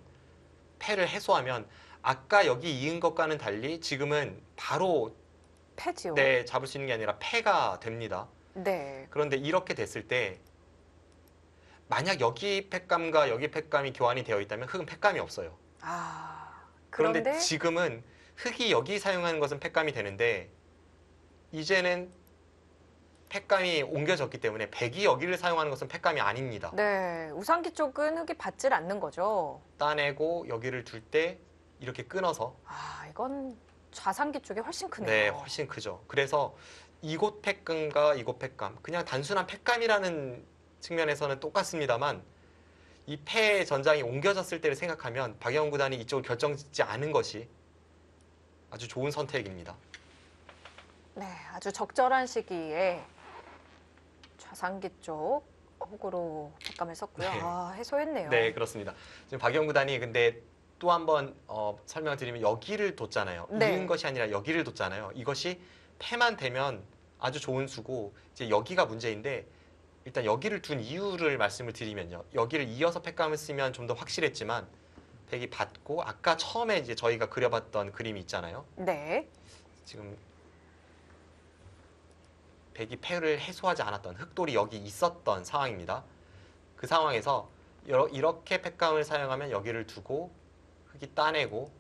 패를 해소하면 아까 여기 이은 것과는 달리 지금은 바로 패지요. 잡을 수 있는 게 아니라 패가 됩니다. 네, 그런데 이렇게 됐을 때 만약 여기 팩감과 여기 팩감이 교환이 되어 있다면 흙은 팩감이 없어요. 그런데 그런데 지금은 흙이 여기 사용하는 것은 팩감이 되는데 이제는 팩감이 옮겨졌기 때문에 백이 여기를 사용하는 것은 팩감이 아닙니다. 네, 우상기 쪽은 흙이 받질 않는 거죠. 따내고 여기를 둘 때 이렇게 끊어서 이건 좌상기 쪽이 훨씬 크네요. 네, 훨씬 크죠. 그래서 이곳 팩감과 이곳 팩감 그냥 단순한 팩감이라는 측면에서는 똑같습니다만 이 패 전장이 옮겨졌을 때를 생각하면 박영훈 구단이 이쪽을 결정짓지 않은 것이 아주 좋은 선택입니다. 네, 아주 적절한 시기에 좌상기 쪽 호구로 촉감을 썼고요. 네. 해소했네요. 네, 그렇습니다. 지금 박영훈 구단이 근데 또 한번 설명을 드리면 여기를 뒀잖아요. 네. 이은 것이 아니라 여기를 뒀잖아요. 이것이 패만 되면 아주 좋은 수고 이제 여기가 문제인데 일단 여기를 둔 이유를 말씀을 드리면요. 여기를 이어서 팩감을 쓰면 좀 더 확실했지만 백이 받고 아까 처음에 이제 저희가 그려봤던 그림이 있잖아요. 네, 지금 백이 패를 해소하지 않았던 흑돌이 여기 있었던 상황입니다. 그 상황에서 이렇게 팩감을 사용하면 여기를 두고 흙이 따내고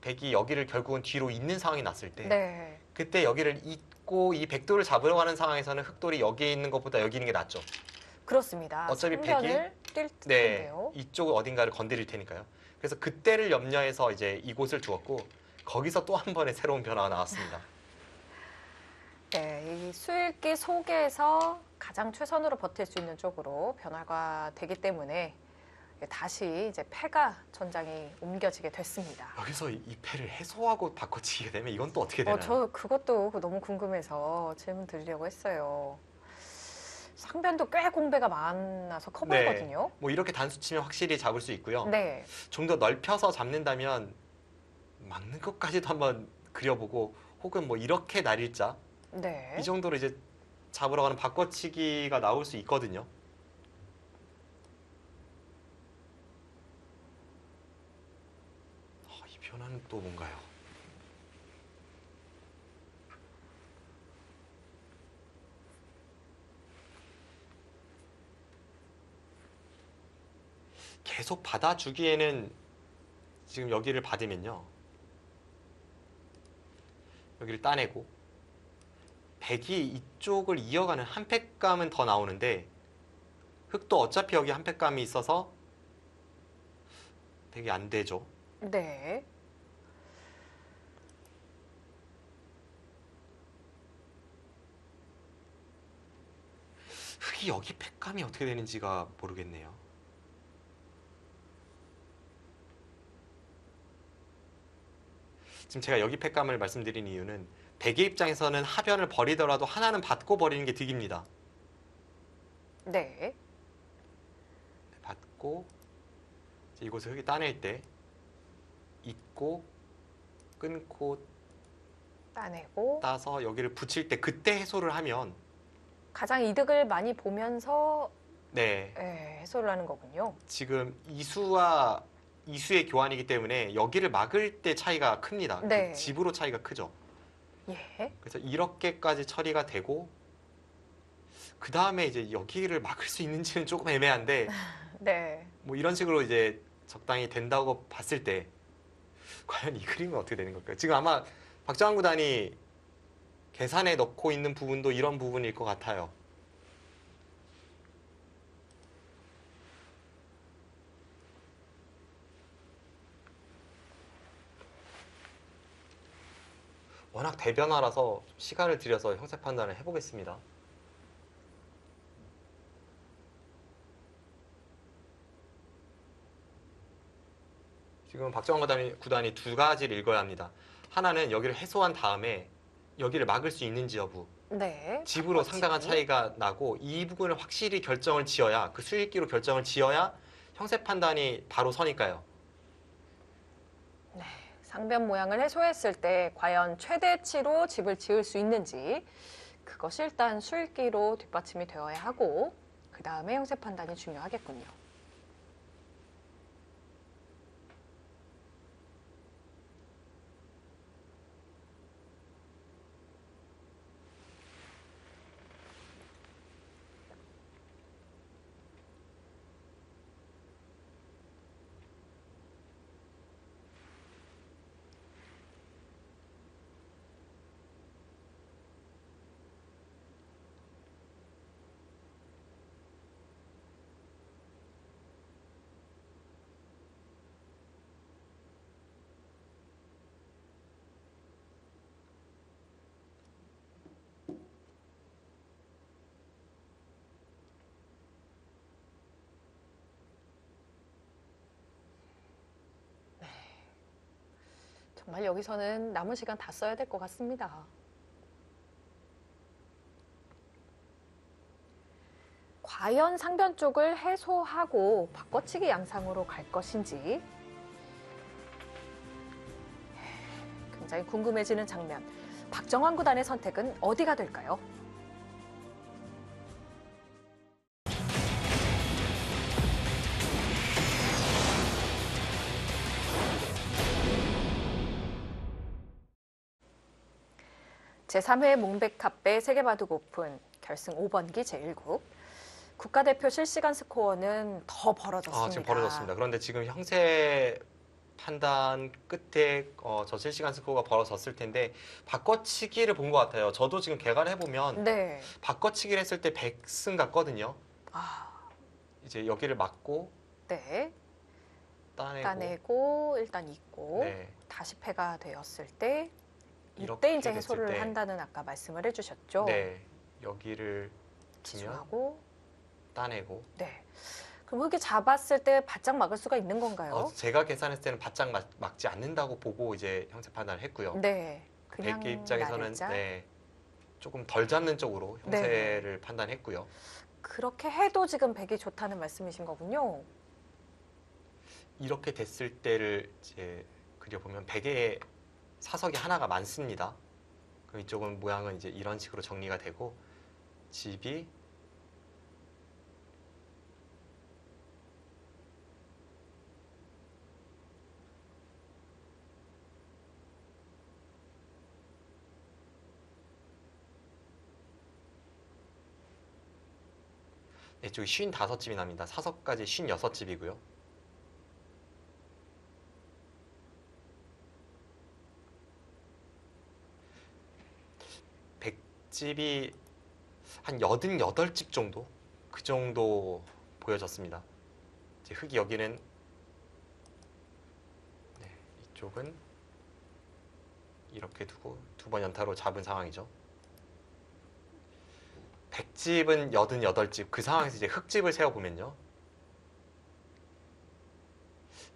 백이 여기를 결국은 뒤로 잇는 상황이 났을 때 네, 그때 여기를 잇고 이 백돌을 잡으러 가는 상황에서는 흑돌이 여기에 있는 것보다 여기 있는 게 낫죠. 그렇습니다. 어차피 승변을 뛸 네, 텐데요. 이쪽 어딘가를 건드릴 테니까요. 그래서 그때를 염려해서 이제 이곳을 두었고 거기서 또 한 번의 새로운 변화가 나왔습니다. 네, 이 수읽기 속에서 가장 최선으로 버틸 수 있는 쪽으로 변화가 되기 때문에 다시 이제 패가 전장이 옮겨지게 됐습니다. 여기서 이 패를 해소하고 바꿔치기게 되면 이건 또 어떻게 되나요? 저 그것도 너무 궁금해서 질문 드리려고 했어요. 상변도 꽤 공배가 많아서 커 네. 보이거든요. 뭐 이렇게 단수 치면 확실히 잡을 수 있고요. 네, 좀 더 넓혀서 잡는다면 막는 것까지도 한번 그려보고 혹은 뭐 이렇게 날일자 네. 이 정도로 이제 잡으러 가는 바꿔치기가 나올 수 있거든요. 이 변화는 또 뭔가요? 계속 받아주기에는 지금 여기를 받으면요. 여기를 따내고 백이 이쪽을 이어가는 한 팩감은 더 나오는데 흑도 어차피 여기 한 팩감이 있어서 백이 안 되죠. 네. 흑이 여기 팩감이 어떻게 되는지가 모르겠네요. 지금 제가 여기 팩감을 말씀드린 이유는 백의 입장에서는 하변을 버리더라도 하나는 받고 버리는 게 득입니다. 네. 받고 이곳을 흑이 따낼 때 잇고 끊고 따내고 따서 여기를 붙일 때 그때 해소를 하면 가장 이득을 많이 보면서 네, 해소를 하는 거군요. 지금 이수와 이수의 교환이기 때문에 여기를 막을 때 차이가 큽니다. 네. 그 집으로 차이가 크죠. 예. 그래서 이렇게까지 처리가 되고 그 다음에 이제 여기를 막을 수 있는지는 조금 애매한데 네. 뭐 이런 식으로 이제 적당히 된다고 봤을 때 과연 이 그림은 어떻게 되는 걸까요? 지금 아마 박정환 구단이 계산에 넣고 있는 부분도 이런 부분일 것 같아요. 워낙 대변화라서 시간을 들여서 형세 판단을 해보겠습니다. 지금 박정환 구단이 두 가지를 읽어야 합니다. 하나는 여기를 해소한 다음에 여기를 막을 수 있는지 여부. 네. 집으로 바꿔치기. 상당한 차이가 나고 이 부분을 확실히 결정을 지어야 그 수익기로 결정을 지어야 형세 판단이 바로 서니까요. 상변 모양을 해소했을 때 과연 최대치로 집을 지을 수 있는지 그것이 일단 수익기로 뒷받침이 되어야 하고 그 다음에 형세 판단이 중요하겠군요. 정말 여기서는 남은 시간 다 써야 될 것 같습니다. 과연 상변 쪽을 해소하고 바꿔치기 양상으로 갈 것인지 굉장히 궁금해지는 장면. 박정환 구단의 선택은 어디가 될까요? 제3회 몽백카페 세계바둑 오픈 결승 5번기 제1국 국가대표 실시간 스코어는 더 벌어졌습니다. 지금 벌어졌습니다. 그런데 지금 형세 판단 끝에 저 실시간 스코어가 벌어졌을 텐데 바꿔치기를 본 것 같아요. 저도 지금 개괄 해보면 네. 바꿔치기를 했을 때 100승 같거든요. 이제 여기를 막고 네. 따내고 따내고 일단 잊고 네. 다시 패가 되었을 때 이때 이제 됐을 해소를 때, 한다는 아까 말씀을 해주셨죠. 네, 여기를 두면 치중하고. 따내고. 네. 그럼 흙이 잡았을 때 바짝 막을 수가 있는 건가요? 제가 계산했을 때는 바짝 막지 않는다고 보고 이제 형세 판단을 했고요. 네. 그냥 백기 입장에서는 나르자. 네, 조금 덜 잡는 쪽으로 형세를 판단했고요. 그렇게 해도 지금 백이 좋다는 말씀이신 거군요. 이렇게 됐을 때를 이제 그려보면 베개에 사석이 하나가 많습니다. 그럼 이쪽은 모양은 이제 이런 식으로 정리가 되고 집이 이쪽이 55집이 납니다. 사석까지 56집이고요. 백집이 한 88집 정도? 그 정도 보여졌습니다. 이제 흙이 여기는 네, 이쪽은 이렇게 두고 두 번 연타로 잡은 상황이죠. 백집은 88집. 그 상황에서 이제 흙집을 세워보면요.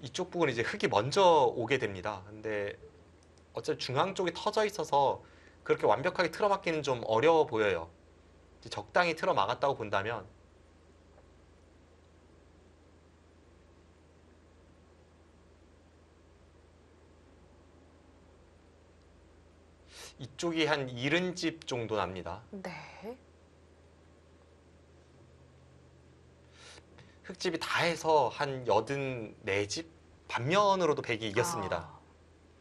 이쪽 부분 이제 흙이 먼저 오게 됩니다. 근데 어차피 중앙 쪽이 터져 있어서 그렇게 완벽하게 틀어막기는 좀 어려워 보여요. 이제 적당히 틀어막았다고 본다면 이쪽이 한 70집 정도 납니다. 네. 흙집이 다 해서 한 84집? 반면으로도 백이 이겼습니다. 아,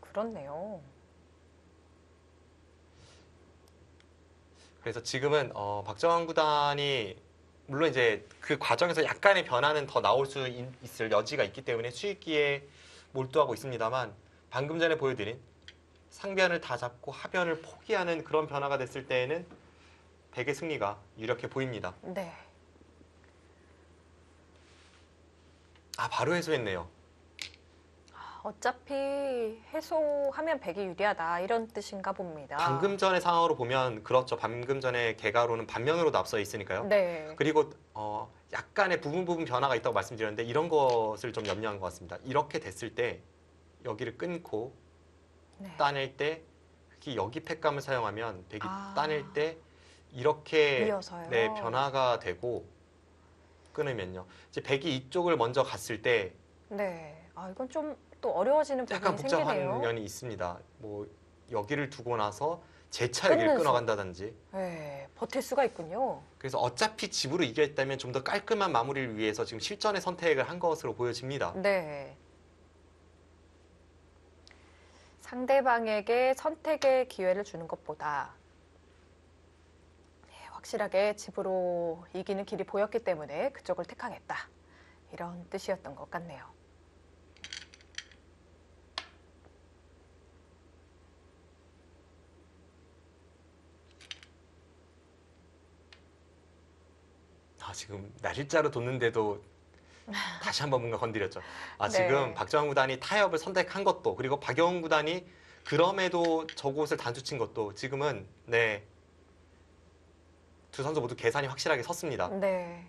그렇네요. 그래서 지금은 박정환 구단이 물론 이제 그 과정에서 약간의 변화는 더 나올 수 있을 여지가 있기 때문에 수익기에 몰두하고 있습니다만 방금 전에 보여드린 상변을 다 잡고 하변을 포기하는 그런 변화가 됐을 때에는 백의 승리가 유력해 보입니다. 네. 바로 해소했네요. 어차피 해소하면 백이 유리하다 이런 뜻인가 봅니다. 방금 전의 상황으로 보면 그렇죠. 방금 전에 개가로는 반면으로 앞서 있으니까요. 네. 그리고 약간의 부분 변화가 있다고 말씀드렸는데 이런 것을 좀 염려한 것 같습니다. 이렇게 됐을 때 여기를 끊고 네. 따낼 때 특히 여기 팩감을 사용하면 백이 아. 따낼 때 이렇게 이어서요. 네, 변화가 되고 끊으면요. 이제 백이 이쪽을 먼저 갔을 때 네. 이건 좀 또 어려워지는 약간 부분이 복잡한 생기네요. 면이 있습니다. 뭐 여기를 두고 나서 재차 여기를 끊는 수. 끊어간다든지. 네. 버틸 수가 있군요. 그래서 어차피 집으로 이겼다면 좀 더 깔끔한 마무리를 위해서 지금 실전의 선택을 한 것으로 보여집니다. 네. 상대방에게 선택의 기회를 주는 것보다 확실하게 집으로 이기는 길이 보였기 때문에 그쪽을 택하겠다. 이런 뜻이었던 것 같네요. 지금 날짜로 뒀는데도 다시 한번 뭔가 건드렸죠. 네. 지금 박정환 구단이 타협을 선택한 것도 그리고 박영훈 구단이 그럼에도 저곳을 단수친 것도 지금은 네, 두 선수 모두 계산이 확실하게 섰습니다. 네.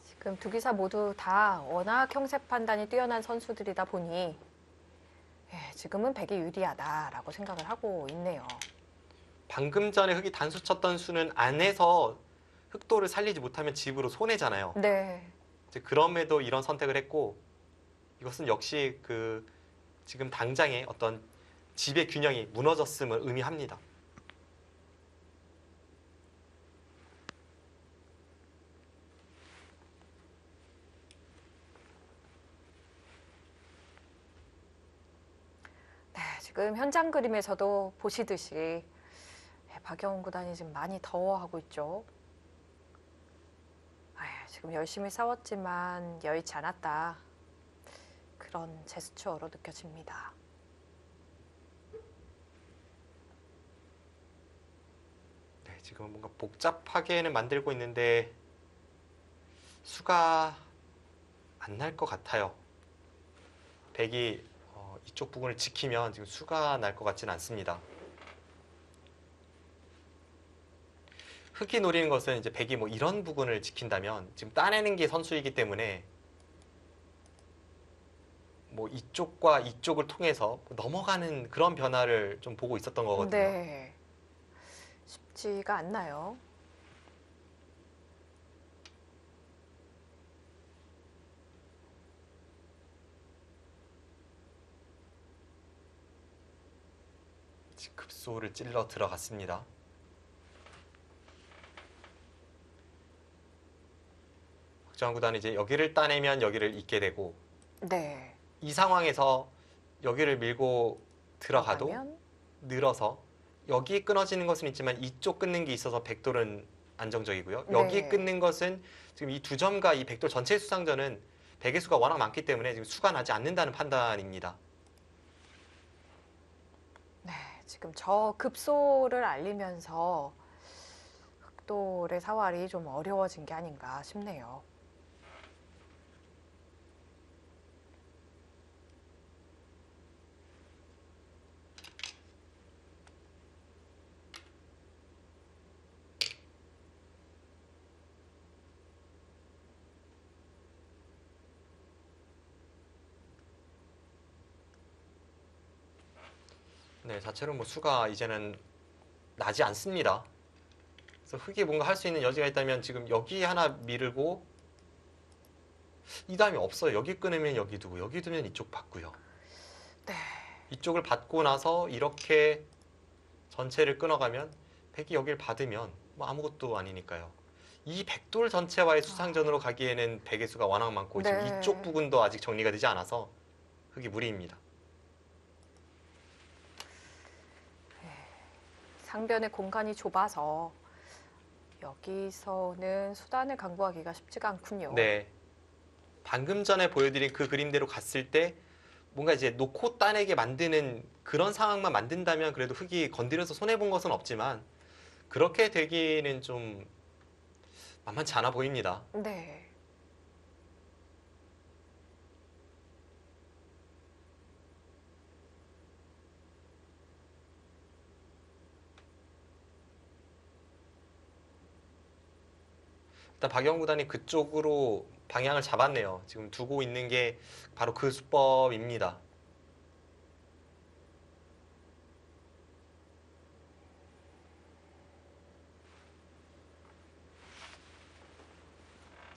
지금 두 기사 모두 다 워낙 형세 판단이 뛰어난 선수들이다 보니 지금은 백이 유리하다라고 생각을 하고 있네요. 방금 전에 흙이 단수 쳤던 수는 안에서 흑도를 살리지 못하면 집으로 손해잖아요. 네. 이제 그럼에도 이런 선택을 했고 이것은 역시 그 지금 당장의 어떤 집의 균형이 무너졌음을 의미합니다. 네, 지금 현장 그림에서도 보시듯이 박영훈 구단이 지금 많이 더워하고 있죠. 지금 열심히 싸웠지만 여의치 않았다. 그런 제스처로 느껴집니다. 네, 지금 뭔가 복잡하게는 만들고 있는데 수가 안 날 것 같아요. 백이 이쪽 부분을 지키면 지금 수가 날 것 같지는 않습니다. 흑이 노리는 것은 이제 백이 뭐 이런 부분을 지킨다면 지금 따내는 게 선수이기 때문에 뭐 이쪽과 이쪽을 통해서 넘어가는 그런 변화를 좀 보고 있었던 거거든요. 네. 쉽지가 않나요? 지금 급소를 찔러 들어갔습니다. 박정환 구단은 이제 여기를 따내면 여기를 잇게 되고 네. 이 상황에서 여기를 밀고 들어가도 들어가면 늘어서 여기 끊어지는 것은 있지만 이쪽 끊는 게 있어서 백돌은 안정적이고요. 여기 네. 끊는 것은 지금 이 두 점과 이 백돌 전체 수상전은 백의 수가 워낙 많기 때문에 지금 수가 나지 않는다는 판단입니다. 네, 지금 저 급소를 알리면서 흑돌의 사활이 좀 어려워진 게 아닌가 싶네요. 네, 자체로 뭐 수가 이제는 나지 않습니다. 그래서 흑이 뭔가 할 수 있는 여지가 있다면 지금 여기 하나 밀고 이 다음이 없어요. 여기 끊으면 여기 두고 여기 두면 이쪽 받고요. 네. 이쪽을 받고 나서 이렇게 전체를 끊어가면 백이 여기를 받으면 뭐 아무것도 아니니까요. 이 백돌 전체와의 수상전으로 가기에는 백의 수가 워낙 많고 지금 네. 이쪽 부분도 아직 정리가 되지 않아서 흑이 무리입니다. 상변의 공간이 좁아서 여기서는 수단을 강구하기가 쉽지가 않군요. 네. 방금 전에 보여드린 그 그림대로 갔을 때 뭔가 이제 놓고 따내게 만드는 그런 상황만 만든다면 그래도 흑이 건드려서 손해본 것은 없지만 그렇게 되기는 좀 만만치 않아 보입니다. 네. 일단 박영 구단이 그쪽으로 방향을 잡았네요. 지금 두고 있는 게 바로 그 수법입니다.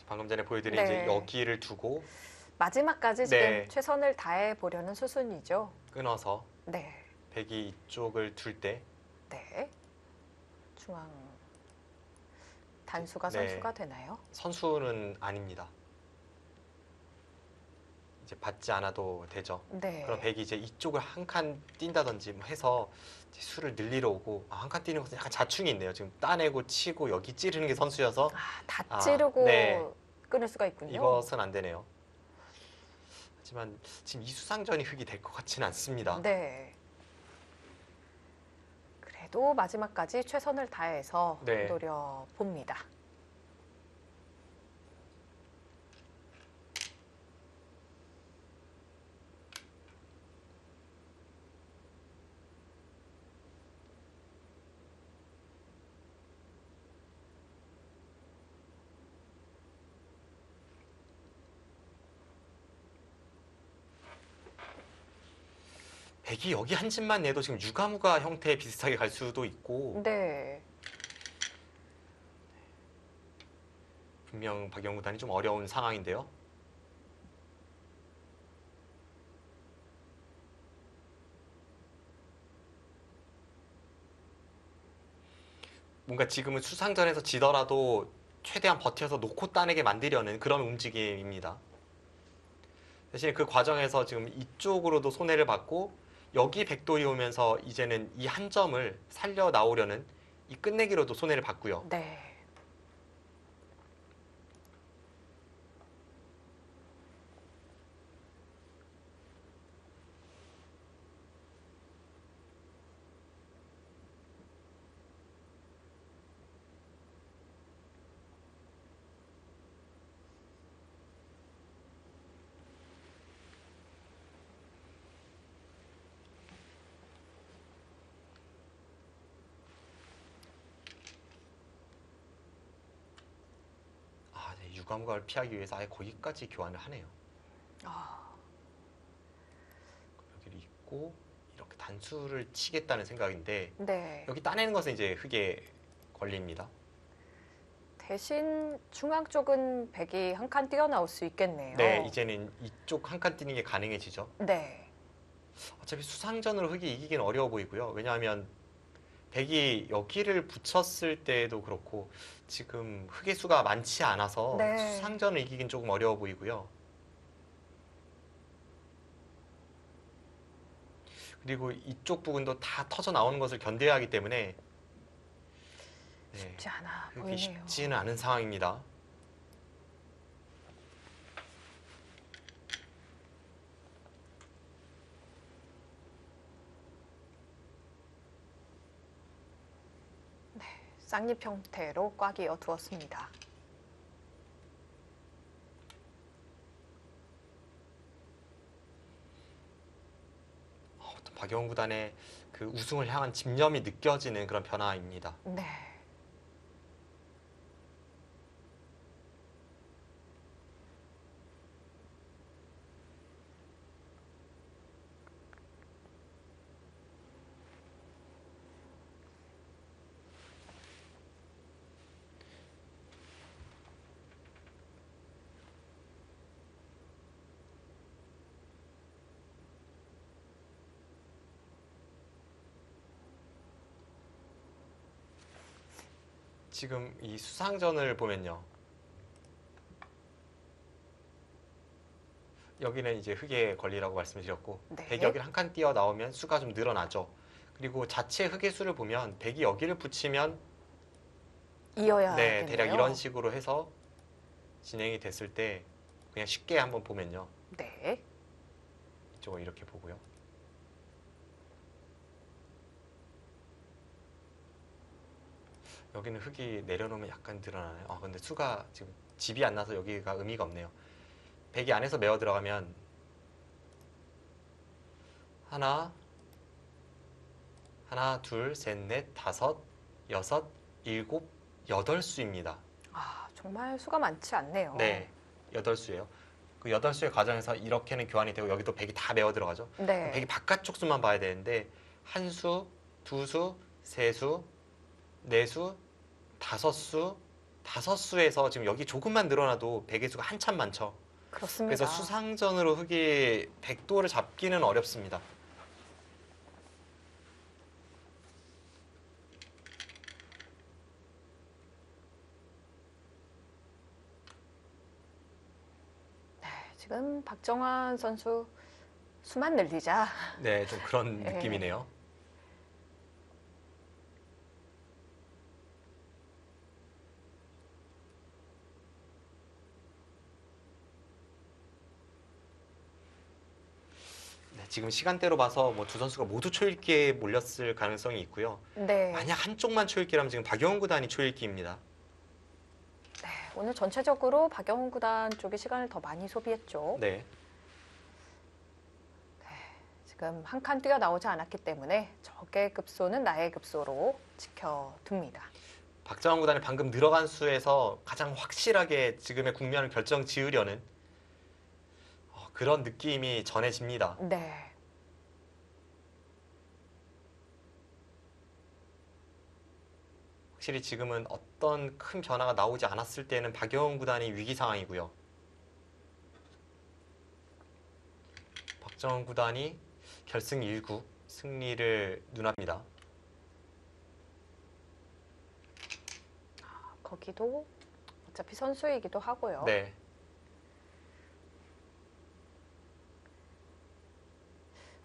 방금 전에 보여드린 이제 네. 여기를 두고 마지막까지 지금 네. 최선을 다해 보려는 수순이죠. 끊어서 네. 백이 이쪽을 둘 때 네. 중앙 단수가 네. 선수가 되나요? 선수는 아닙니다. 이제 받지 않아도 되죠. 네. 그럼 백이 이제 이쪽을 한 칸 뛴다든지 뭐 해서 이제 수를 늘리러 오고 한 칸 뛰는 것은 약간 자충이 있네요. 지금 따내고 치고 여기 찌르는 게 선수여서 다 아, 찌르고 네. 끊을 수가 있군요. 이것은 안 되네요. 하지만 지금 이 수상전이 흑이 될 것 같지는 않습니다. 네. 그래도 마지막까지 최선을 다해서 네. 노려봅니다. 백이 여기 한 집만 내도 지금 유가무가 형태 비슷하게 갈 수도 있고 네. 분명 박영 구단이 좀 어려운 상황인데요. 뭔가 지금은 수상전에서 지더라도 최대한 버텨서 놓고 따내게 만들려는 그런 움직임입니다. 대신 그 과정에서 지금 이쪽으로도 손해를 받고 여기 백돌이 오면서 이제는 이 한 점을 살려 나오려는 이 끝내기로도 손해를 받고요. 네. 유감각을 피하기 위해서 아예 거기까지 교환을 하네요. 아, 여기를 잇고 이렇게 단수를 치겠다는 생각인데 네. 여기 따내는 것은 이제 흑의 권리입니다. 대신 중앙 쪽은 백이 한 칸 뛰어나올 수 있겠네요. 네, 이제는 이쪽 한 칸 뛰는 게 가능해지죠. 네. 어차피 수상전으로 흑이 이기긴 어려워 보이고요. 왜냐하면 백이 여기를 붙였을 때도 그렇고 지금 흑의 수가 많지 않아서 네. 수상전을 이기긴 조금 어려워 보이고요. 그리고 이쪽 부분도 다 터져 나오는 것을 견뎌야 하기 때문에 네, 쉽지 않아 흑이 보이네요. 쉽지는 않은 상황입니다. 쌍립 형태로 꽉 이어 두었습니다. 어떤 박영훈 구단의 그 우승을 향한 집념이 느껴지는 그런 변화입니다. 네. 지금 이 수상전을 보면요. 여기는 이제 흑의 권리라고 말씀드렸고 네. 백이 여기를 한 칸 뛰어 나오면 수가 좀 늘어나죠. 그리고 자체 흑의 수를 보면 백이 여기를 붙이면 이어야 네, 겠네요. 대략 이런 식으로 해서 진행이 됐을 때 그냥 쉽게 한번 보면요. 네. 이쪽을 이렇게 보고요. 여기는 흑이 내려놓으면 약간 늘어나네요. 아, 근데 수가 지금 집이 안 나서 여기가 의미가 없네요. 백이 안에서 메어 들어가면 하나, 둘, 셋, 넷, 다섯, 여섯, 일곱, 여덟 수입니다. 아, 정말 수가 많지 않네요. 네, 여덟 수예요. 그 여덟 수의 과정에서 이렇게는 교환이 되고 여기도 백이 다 메어 들어가죠. 네. 백이 바깥쪽 수만 봐야 되는데 한 수, 두 수, 세 수, 네 수, 다섯 수에서 지금 여기 조금만 늘어나도 백의 수가 한참 많죠. 그렇습니다. 그래서 수상전으로 흑이 백도를 잡기는 어렵습니다. 지금 박정환 선수 수만 늘리자. 네, 좀 그런 네. 느낌이네요. 네, 지금 시간대로 봐서 뭐 두 선수가 모두 초읽기에 몰렸을 가능성이 있고요. 네. 만약 한쪽만 초읽기라면 지금 박영훈 구단이 초읽기입니다. 네. 오늘 전체적으로 박영훈 구단 쪽이 시간을 더 많이 소비했죠. 네, 지금 한 칸 뛰어 나오지 않았기 때문에 적의 급소는 나의 급소로 지켜둡니다. 박정환 구단이 방금 들어간 수에서 가장 확실하게 지금의 국면을 결정 지으려는 그런 느낌이 전해집니다. 네. 확실히 지금은 어떤 큰 변화가 나오지 않았을 때는 박영훈 구단이 위기 상황이고요. 박정환 구단이 결승 1구 승리를 눈앞입니다. 거기도 어차피 선수이기도 하고요. 네.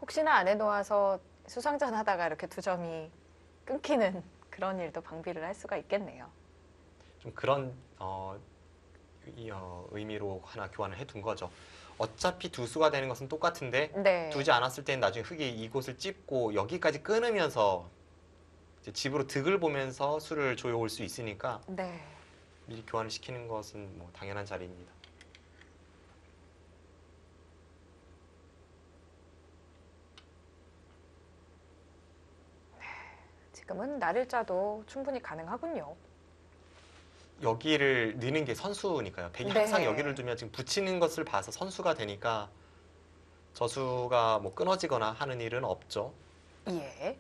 혹시나 안에 놓아서 수상전 하다가 이렇게 두 점이 끊기는 그런 일도 방비를 할 수가 있겠네요. 좀 그런 의미로 하나 교환을 해둔 거죠. 어차피 두 수가 되는 것은 똑같은데 네. 두지 않았을 때는 나중에 흑이 이곳을 찝고 여기까지 끊으면서 이제 집으로 득을 보면서 수를 조여올 수 있으니까 네. 미리 교환을 시키는 것은 뭐 당연한 자리입니다. 지금은 날일자도 충분히 가능하군요. 여기를 넣는 게 선수니까요. 백이 네. 항상 여기를 두면 지금 붙이는 것을 봐서 선수가 되니까 저수가 뭐 끊어지거나 하는 일은 없죠. 예.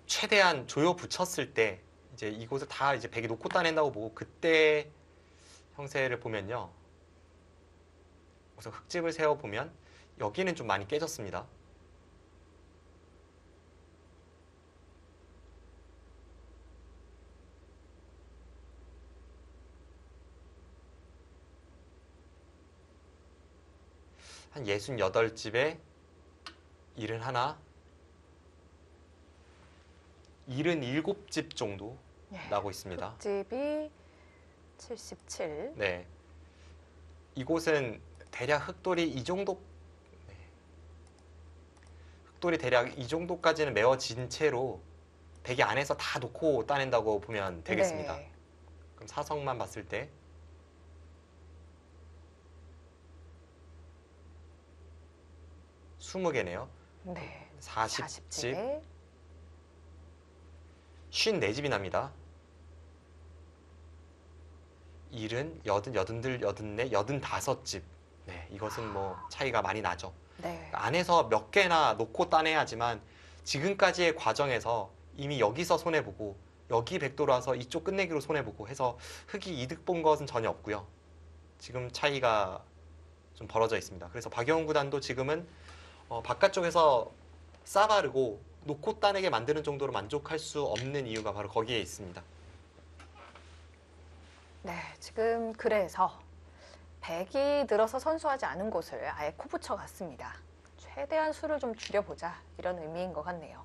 최대한 조여 붙였을 때 이제 이곳을 다 이제 백이 놓고 따낸다고 보고 그때 형세를 보면요. 우선 흙집을 세워 보면 여기는 좀 많이 깨졌습니다. 한 68집에 71, 77집 정도 예. 나고 있습니다. 흙집이 77. 네. 이곳은 대략 흙돌이 이 정도, 네. 흙돌이 대략 이 정도까지는 메워진 채로 대기 안에서 다 놓고 따낸다고 보면 되겠습니다. 네. 그럼 사성만 봤을 때 20개네요. 네. 40집, 40집에 54집이 납니다. 70, 80, 82, 84, 85집. 네, 이것은 뭐 차이가 많이 나죠. 네. 안에서 몇 개나 놓고 따내야지만 지금까지의 과정에서 이미 여기서 손해보고 여기 백도로 와서 이쪽 끝내기로 손해보고 해서 흙이 이득 본 것은 전혀 없고요. 지금 차이가 좀 벌어져 있습니다. 그래서 박영훈 구단도 지금은 바깥쪽에서 싸바르고 놓고 따내게 만드는 정도로 만족할 수 없는 이유가 바로 거기에 있습니다. 네. 지금 그래서 백이 늘어서 선수하지 않은 곳을 아예 코 붙여 갔습니다. 최대한 수를 좀 줄여보자 이런 의미인 것 같네요.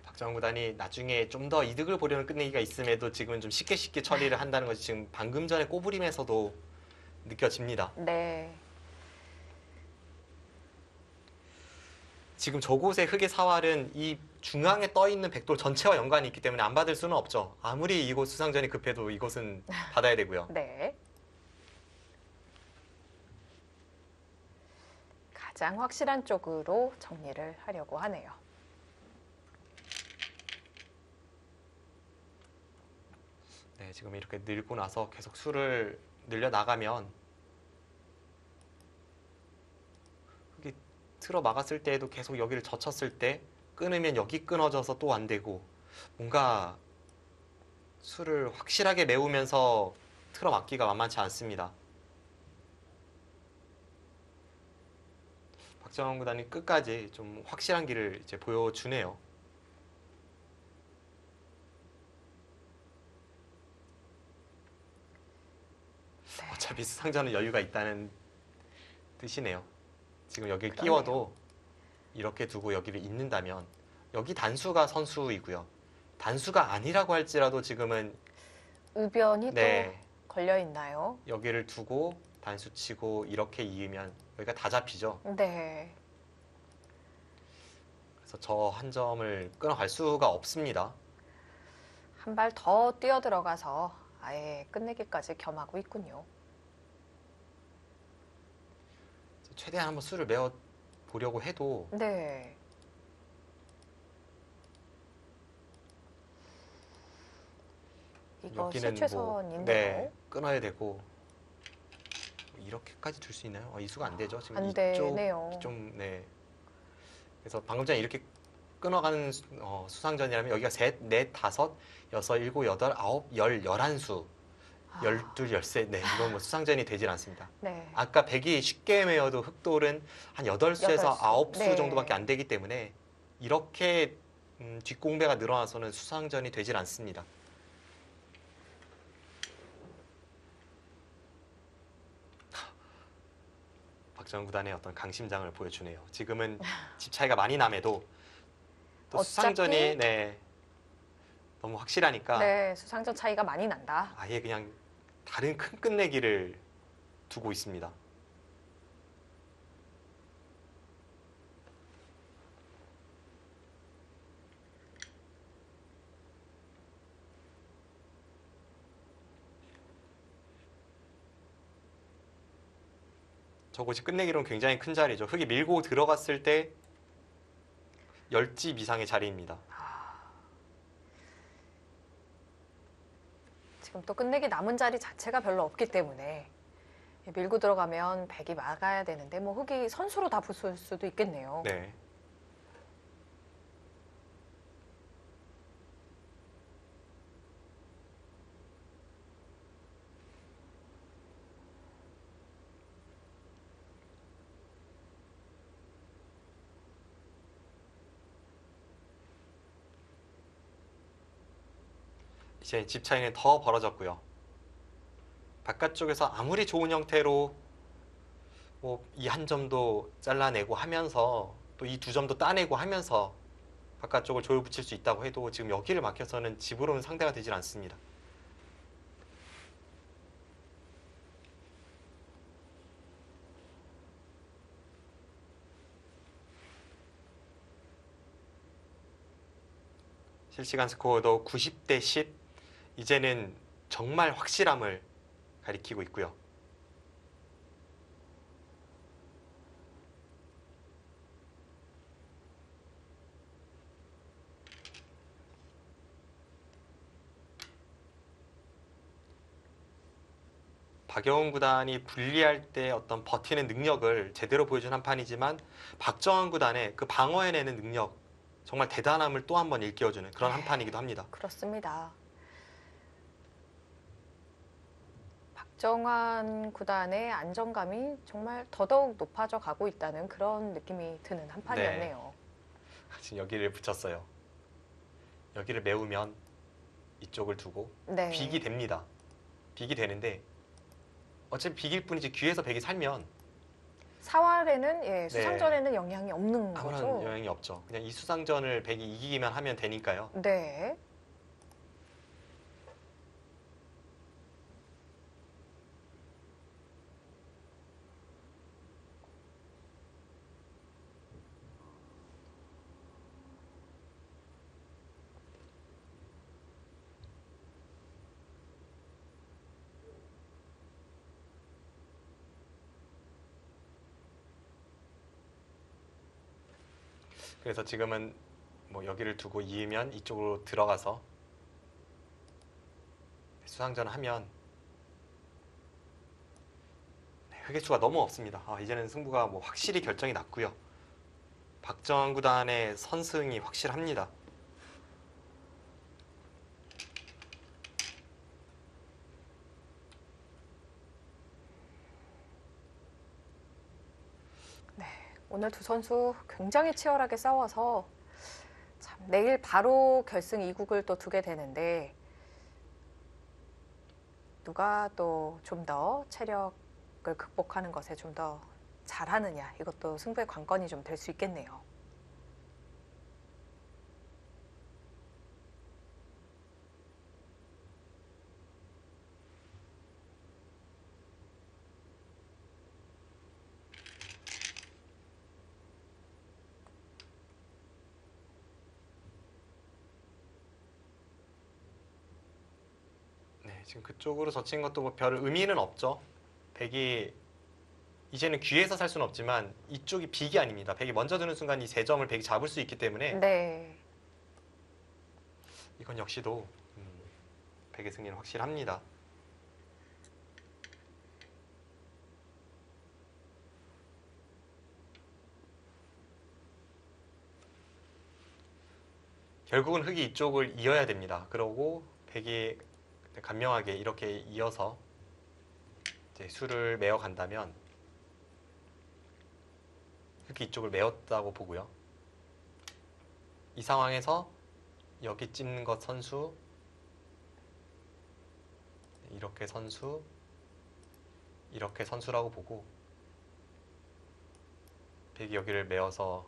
박정훈 구단이 나중에 좀 더 이득을 보려는 끝내기가 있음에도 지금은 좀 쉽게 처리를 한다는 것이 지금 방금 전에 꼬부림에서도 느껴집니다. 네. 지금 저곳의 흙의 사활은 이 중앙에 떠 있는 백돌 전체와 연관이 있기 때문에 안 받을 수는 없죠. 아무리 이곳 수상전이 급해도 이곳은 받아야 되고요. 네. 가장 확실한 쪽으로 정리를 하려고 하네요. 네, 지금 이렇게 늘고 나서 계속 수를 늘려 나가면 흙이 틀어 막았을 때에도 계속 여기를 젖혔을 때 끊으면 여기 끊어져서 또 안 되고 뭔가 수를 확실하게 메우면서 틀어 막기가 만만치 않습니다. 박정원 구단이 끝까지 좀 확실한 길을 이제 보여주네요. 네. 어차피 수상전은 여유가 있다는 뜻이네요. 지금 여기를 그러네요. 끼워도 이렇게 두고 여기를 잇는다면 여기 단수가 선수이고요. 단수가 아니라고 할지라도 지금은 우변이 네, 또 걸려 있나요? 여기를 두고 단수 치고 이렇게 이으면 여기가 다 잡히죠. 네. 그래서 저 한 점을 끊어갈 수가 없습니다. 한 발 더 뛰어 들어가서 아예 끝내기까지 겸하고 있군요. 최대한 한번 수를 메워 보려고 해도 네. 이거 여기는 뭐 실최선인데요. 네, 끊어야 되고 이렇게까지 둘 수 있나요? 이 수가 안 되죠. 지금 안 이쪽 되네요. 좀 네. 그래서 방금 전에 이렇게 끊어가는 수상전이라면 여기가 셋, 넷, 다섯, 여섯, 일곱, 여덟, 아홉, 열, 11수, 아, 12, 13, 네, 이건 뭐 수상전이 되질 않습니다. 네. 아까 백이 쉽게 메어도 흑돌은 한 8수에서 여덟 수. 9수 네. 정도밖에 안 되기 때문에 이렇게 뒷공배가 늘어나서는 수상전이 되질 않습니다. 박정훈 구단의 어떤 강심장을 보여주네요. 지금은 집 차이가 많이 남에도 또 어차피- 수상전이 네, 너무 확실하니까 네, 수상전 차이가 많이 난다. 아예 그냥 다른 큰 끝내기를 두고 있습니다. 저곳이 끝내기로는 굉장히 큰 자리죠. 흙이 밀고 들어갔을 때 10집 이상의 자리입니다. 지금 또 끝내기 남은 자리 자체가 별로 없기 때문에 밀고 들어가면 백이 막아야 되는데 뭐 흙이 선수로 다 부술 수도 있겠네요. 네. 이제 집 차이는 더 벌어졌고요. 바깥쪽에서 아무리 좋은 형태로 뭐 이 한 점도 잘라내고 하면서 또 이 두 점도 따내고 하면서 바깥쪽을 조여 붙일 수 있다고 해도 지금 여기를 막혀서는 집으로는 상대가 되질 않습니다. 실시간 스코어도 90대 10. 이제는 정말 확실함을 가리키고 있고요. 박여운 구단이 불리할 때 어떤 버티는 능력을 제대로 보여준 한 판이지만 박정환 구단의 그 방어해내는 능력, 정말 대단함을 또 한 번 일깨워주는 그런 한 판이기도 합니다. 그렇습니다. 박정환 구단의 안정감이 정말 더더욱 높아져 가고 있다는 그런 느낌이 드는 한 판이었네요. 지금 여기를 붙였어요. 여기를 메우면 이쪽을 두고 네. 빅이 됩니다. 빅이 되는데 어차피 빅일 뿐이지 귀에서 백이 살면 사활에는 수상전에는 영향이 없는 아무런 거죠. 영향이 없죠. 그냥 이 수상전을 백이 이기기만 하면 되니까요. 네. 그래서 지금은 뭐 여기를 두고 이으면 이쪽으로 들어가서 수상전을 하면 흑의 수가 너무 없습니다. 이제는 승부가 뭐 확실히 결정이 났고요. 박정환 구단의 선승이 확실합니다. 오늘 두 선수 굉장히 치열하게 싸워서 참 내일 바로 결승 2국을 또 두게 되는데 누가 또 좀 더 체력을 극복하는 것에 좀 더 잘하느냐 이것도 승부의 관건이 좀 될 수 있겠네요. 네, 지금 그쪽으로 젖힌 것도 뭐 별 의미는 없죠. 백이 이제는 귀에서 살 수는 없지만 이쪽이 빅이 아닙니다. 백이 먼저 드는 순간 이 세 점을 백이 잡을 수 있기 때문에 네. 이건 역시도 백의 승리는 확실합니다. 결국은 흑이 이쪽을 이어야 됩니다. 그러고 백이 간명하게 이렇게 이어서 이제 수를 메어 간다면 흑이 이쪽을 메었다고 보고요. 이 상황에서 여기 찝는 것 선수, 이렇게 선수, 이렇게 선수라고 보고 백이 여기를 메어서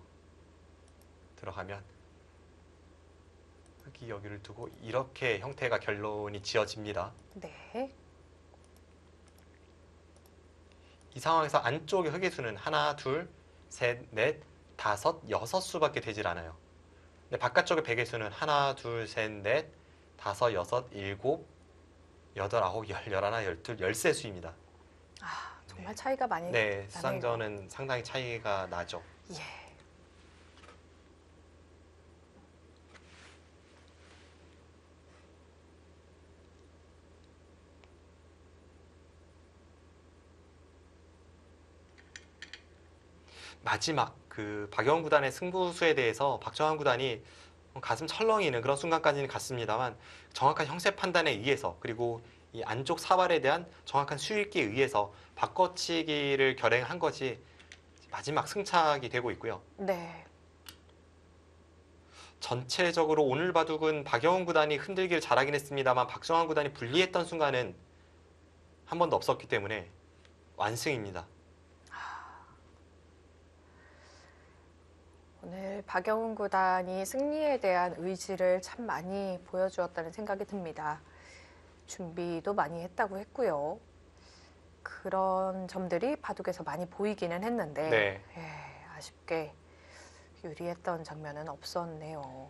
들어가면 흑이 여기를 두고 이렇게 형태가 결론이 지어집니다. 네. 이 상황에서 안쪽의 흑의 수는 하나, 둘, 셋, 넷, 다섯, 여섯 수밖에 되질 않아요. 근데 바깥쪽의 백의 수는 하나, 둘, 셋, 넷, 다섯, 여섯, 일곱, 여덟, 아홉, 열, 열하나, 열둘, 열세 수입니다. 정말 차이가 많이 네, 나네요. 수상전은 상당히 차이가 나죠. 예. 마지막 그 박영훈 구단의 승부수에 대해서 박정환 구단이 가슴 철렁이는 그런 순간까지는 갔습니다만 정확한 형세 판단에 의해서 그리고 이 안쪽 사발에 대한 정확한 수익기에 의해서 바꿔치기를 결행한 것이 마지막 승착이 되고 있고요. 네. 전체적으로 오늘 바둑은 박영훈 구단이 흔들기를 잘하긴 했습니다만 박정환 구단이 불리했던 순간은 한 번도 없었기 때문에 완승입니다. 오늘 박영훈 구단이 승리에 대한 의지를 참 많이 보여주었다는 생각이 듭니다. 준비도 많이 했다고 했고요. 그런 점들이 바둑에서 많이 보이기는 했는데 네. 아쉽게 유리했던 장면은 없었네요.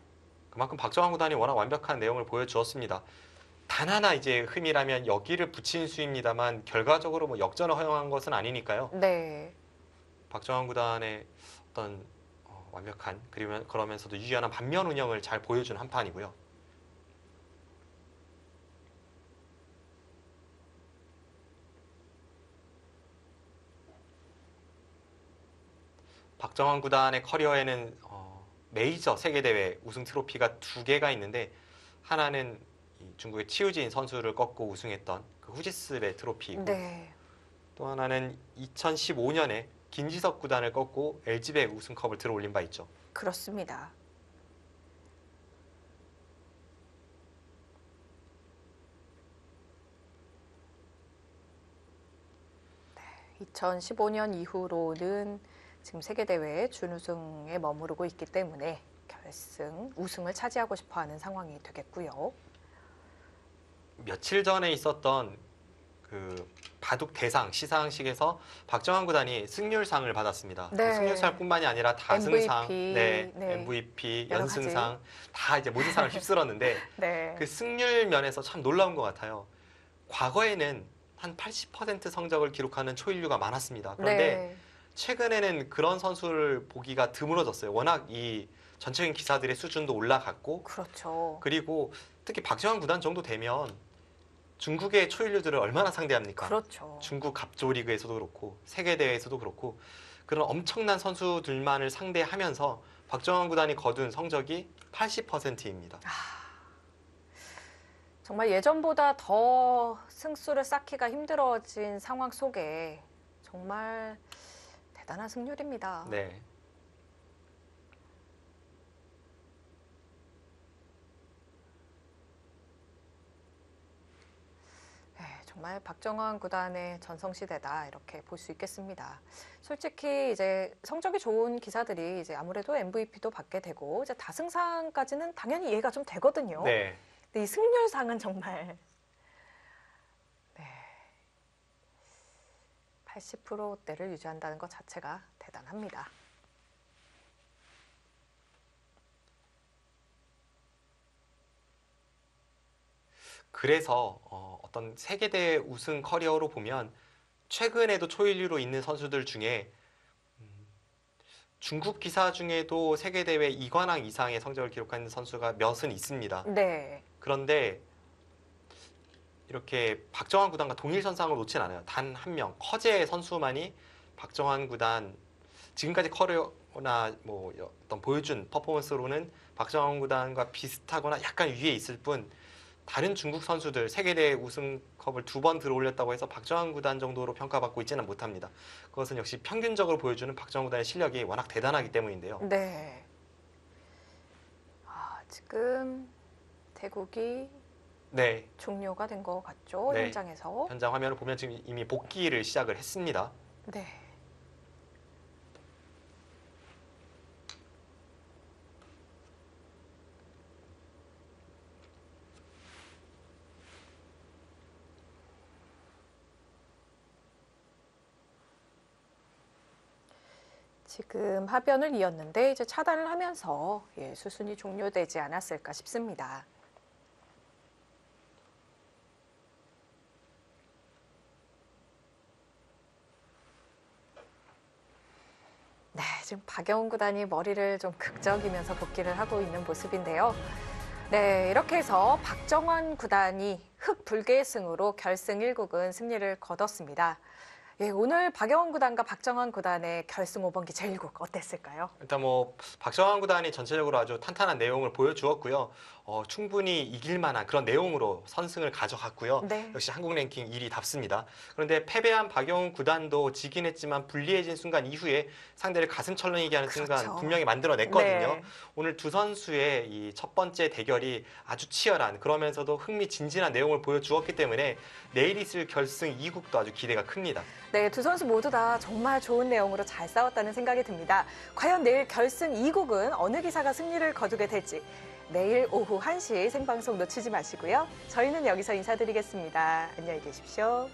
그만큼 박정환 구단이 워낙 완벽한 내용을 보여주었습니다. 단 하나 이제 흠이라면 여기를 붙인 수입니다만 결과적으로 뭐 역전을 허용한 것은 아니니까요. 네. 박정환 구단의 어떤 완벽한 그러면서도 유연한 반면 운영을 잘 보여준 한 판이고요. 박정환 구단의 커리어에는 메이저 세계대회 우승 트로피가 2개가 있는데 하나는 이 중국의 치우진 선수를 꺾고 우승했던 그 후지스의 트로피이고 네. 또 하나는 2015년에 김지석 구단을 꺾고 LG배 우승컵을 들어올린 바 있죠. 그렇습니다. 2015년 이후로는 지금 세계대회에 준우승에 머무르고 있기 때문에 결승 우승을 차지하고 싶어하는 상황이 되겠고요. 며칠 전에 있었던 그 바둑 대상 시상식에서 박정환 구단이 승률상을 받았습니다. 네. 승률상뿐만이 아니라 다승상, MVP, 네. MVP, 여러 연승상 다 이제 모든 상을 휩쓸었는데 네. 그 승률 면에서 참 놀라운 것 같아요. 과거에는 한 80% 성적을 기록하는 초일류가 많았습니다. 그런데 네. 최근에는 그런 선수를 보기가 드물어졌어요. 워낙 이 전체적인 기사들의 수준도 올라갔고 그렇죠. 그리고 특히 박정환 구단 정도 되면 중국의 초일류들을 얼마나 상대합니까? 그렇죠. 중국 갑조 리그에서도 그렇고 세계 대회에서도 그렇고 그런 엄청난 선수들만을 상대하면서 박정환 구단이 거둔 성적이 80%입니다. 정말 예전보다 더 승수를 쌓기가 힘들어진 상황 속에 정말 대단한 승률입니다. 네. 정말 박정환 구단의 전성시대다 이렇게 볼 수 있겠습니다. 솔직히 이제 성적이 좋은 기사들이 이제 아무래도 MVP도 받게 되고 이제 다승상까지는 당연히 이해가 좀 되거든요. 네. 근데 이 승률상은 정말 80%대를 유지한다는 것 자체가 대단합니다. 그래서 어떤 세계대회 우승 커리어로 보면 최근에도 초일류로 있는 선수들 중에 중국 기사 중에도 세계대회 2관왕 이상의 성적을 기록하는 선수가 몇은 있습니다. 네. 그런데 이렇게 박정환 구단과 동일선상을 놓진 않아요. 단 한 명, 커제 선수만이 박정환 구단 지금까지 커리어나 뭐 어떤 보여준 퍼포먼스로는 박정환 구단과 비슷하거나 약간 위에 있을 뿐 다른 중국 선수들 세계대회 우승컵을 2번 들어올렸다고 해서 박정환 구단 정도로 평가받고 있지는 못합니다. 그것은 역시 평균적으로 보여주는 박정환 구단의 실력이 워낙 대단하기 때문인데요. 네. 지금 대국이 네, 종료가 된 것 같죠? 네. 현장에서. 현장 화면을 보면 지금 이미 복귀를 시작을 했습니다. 네. 지금 하변을 이었는데 이제 차단을 하면서 수순이 종료되지 않았을까 싶습니다. 지금 박영훈 구단이 머리를 좀 극적이면서 복귀를 하고 있는 모습인데요. 네, 이렇게 해서 박정환 구단이 흑불계승으로 결승 1국은 승리를 거뒀습니다. 예, 오늘 박영훈 구단과 박정환 구단의 결승 5번기 제1국 어땠을까요? 일단 뭐 박정환 구단이 전체적으로 아주 탄탄한 내용을 보여주었고요. 충분히 이길 만한 그런 내용으로 선승을 가져갔고요. 네. 역시 한국 랭킹 1위답습니다. 그런데 패배한 박영훈 구단도 지긴 했지만 불리해진 순간 이후에 상대를 가슴 철렁이게 하는 순간 그렇죠. 분명히 만들어냈거든요. 네. 오늘 두 선수의 이 첫 번째 대결이 아주 치열한 그러면서도 흥미진진한 내용을 보여주었기 때문에 내일 있을 결승 2국도 아주 기대가 큽니다. 네, 두 선수 모두 다 정말 좋은 내용으로 잘 싸웠다는 생각이 듭니다. 과연 내일 결승 2국은 어느 기사가 승리를 거두게 될지 내일 오후 1시 생방송 놓치지 마시고요. 저희는 여기서 인사드리겠습니다. 안녕히 계십시오.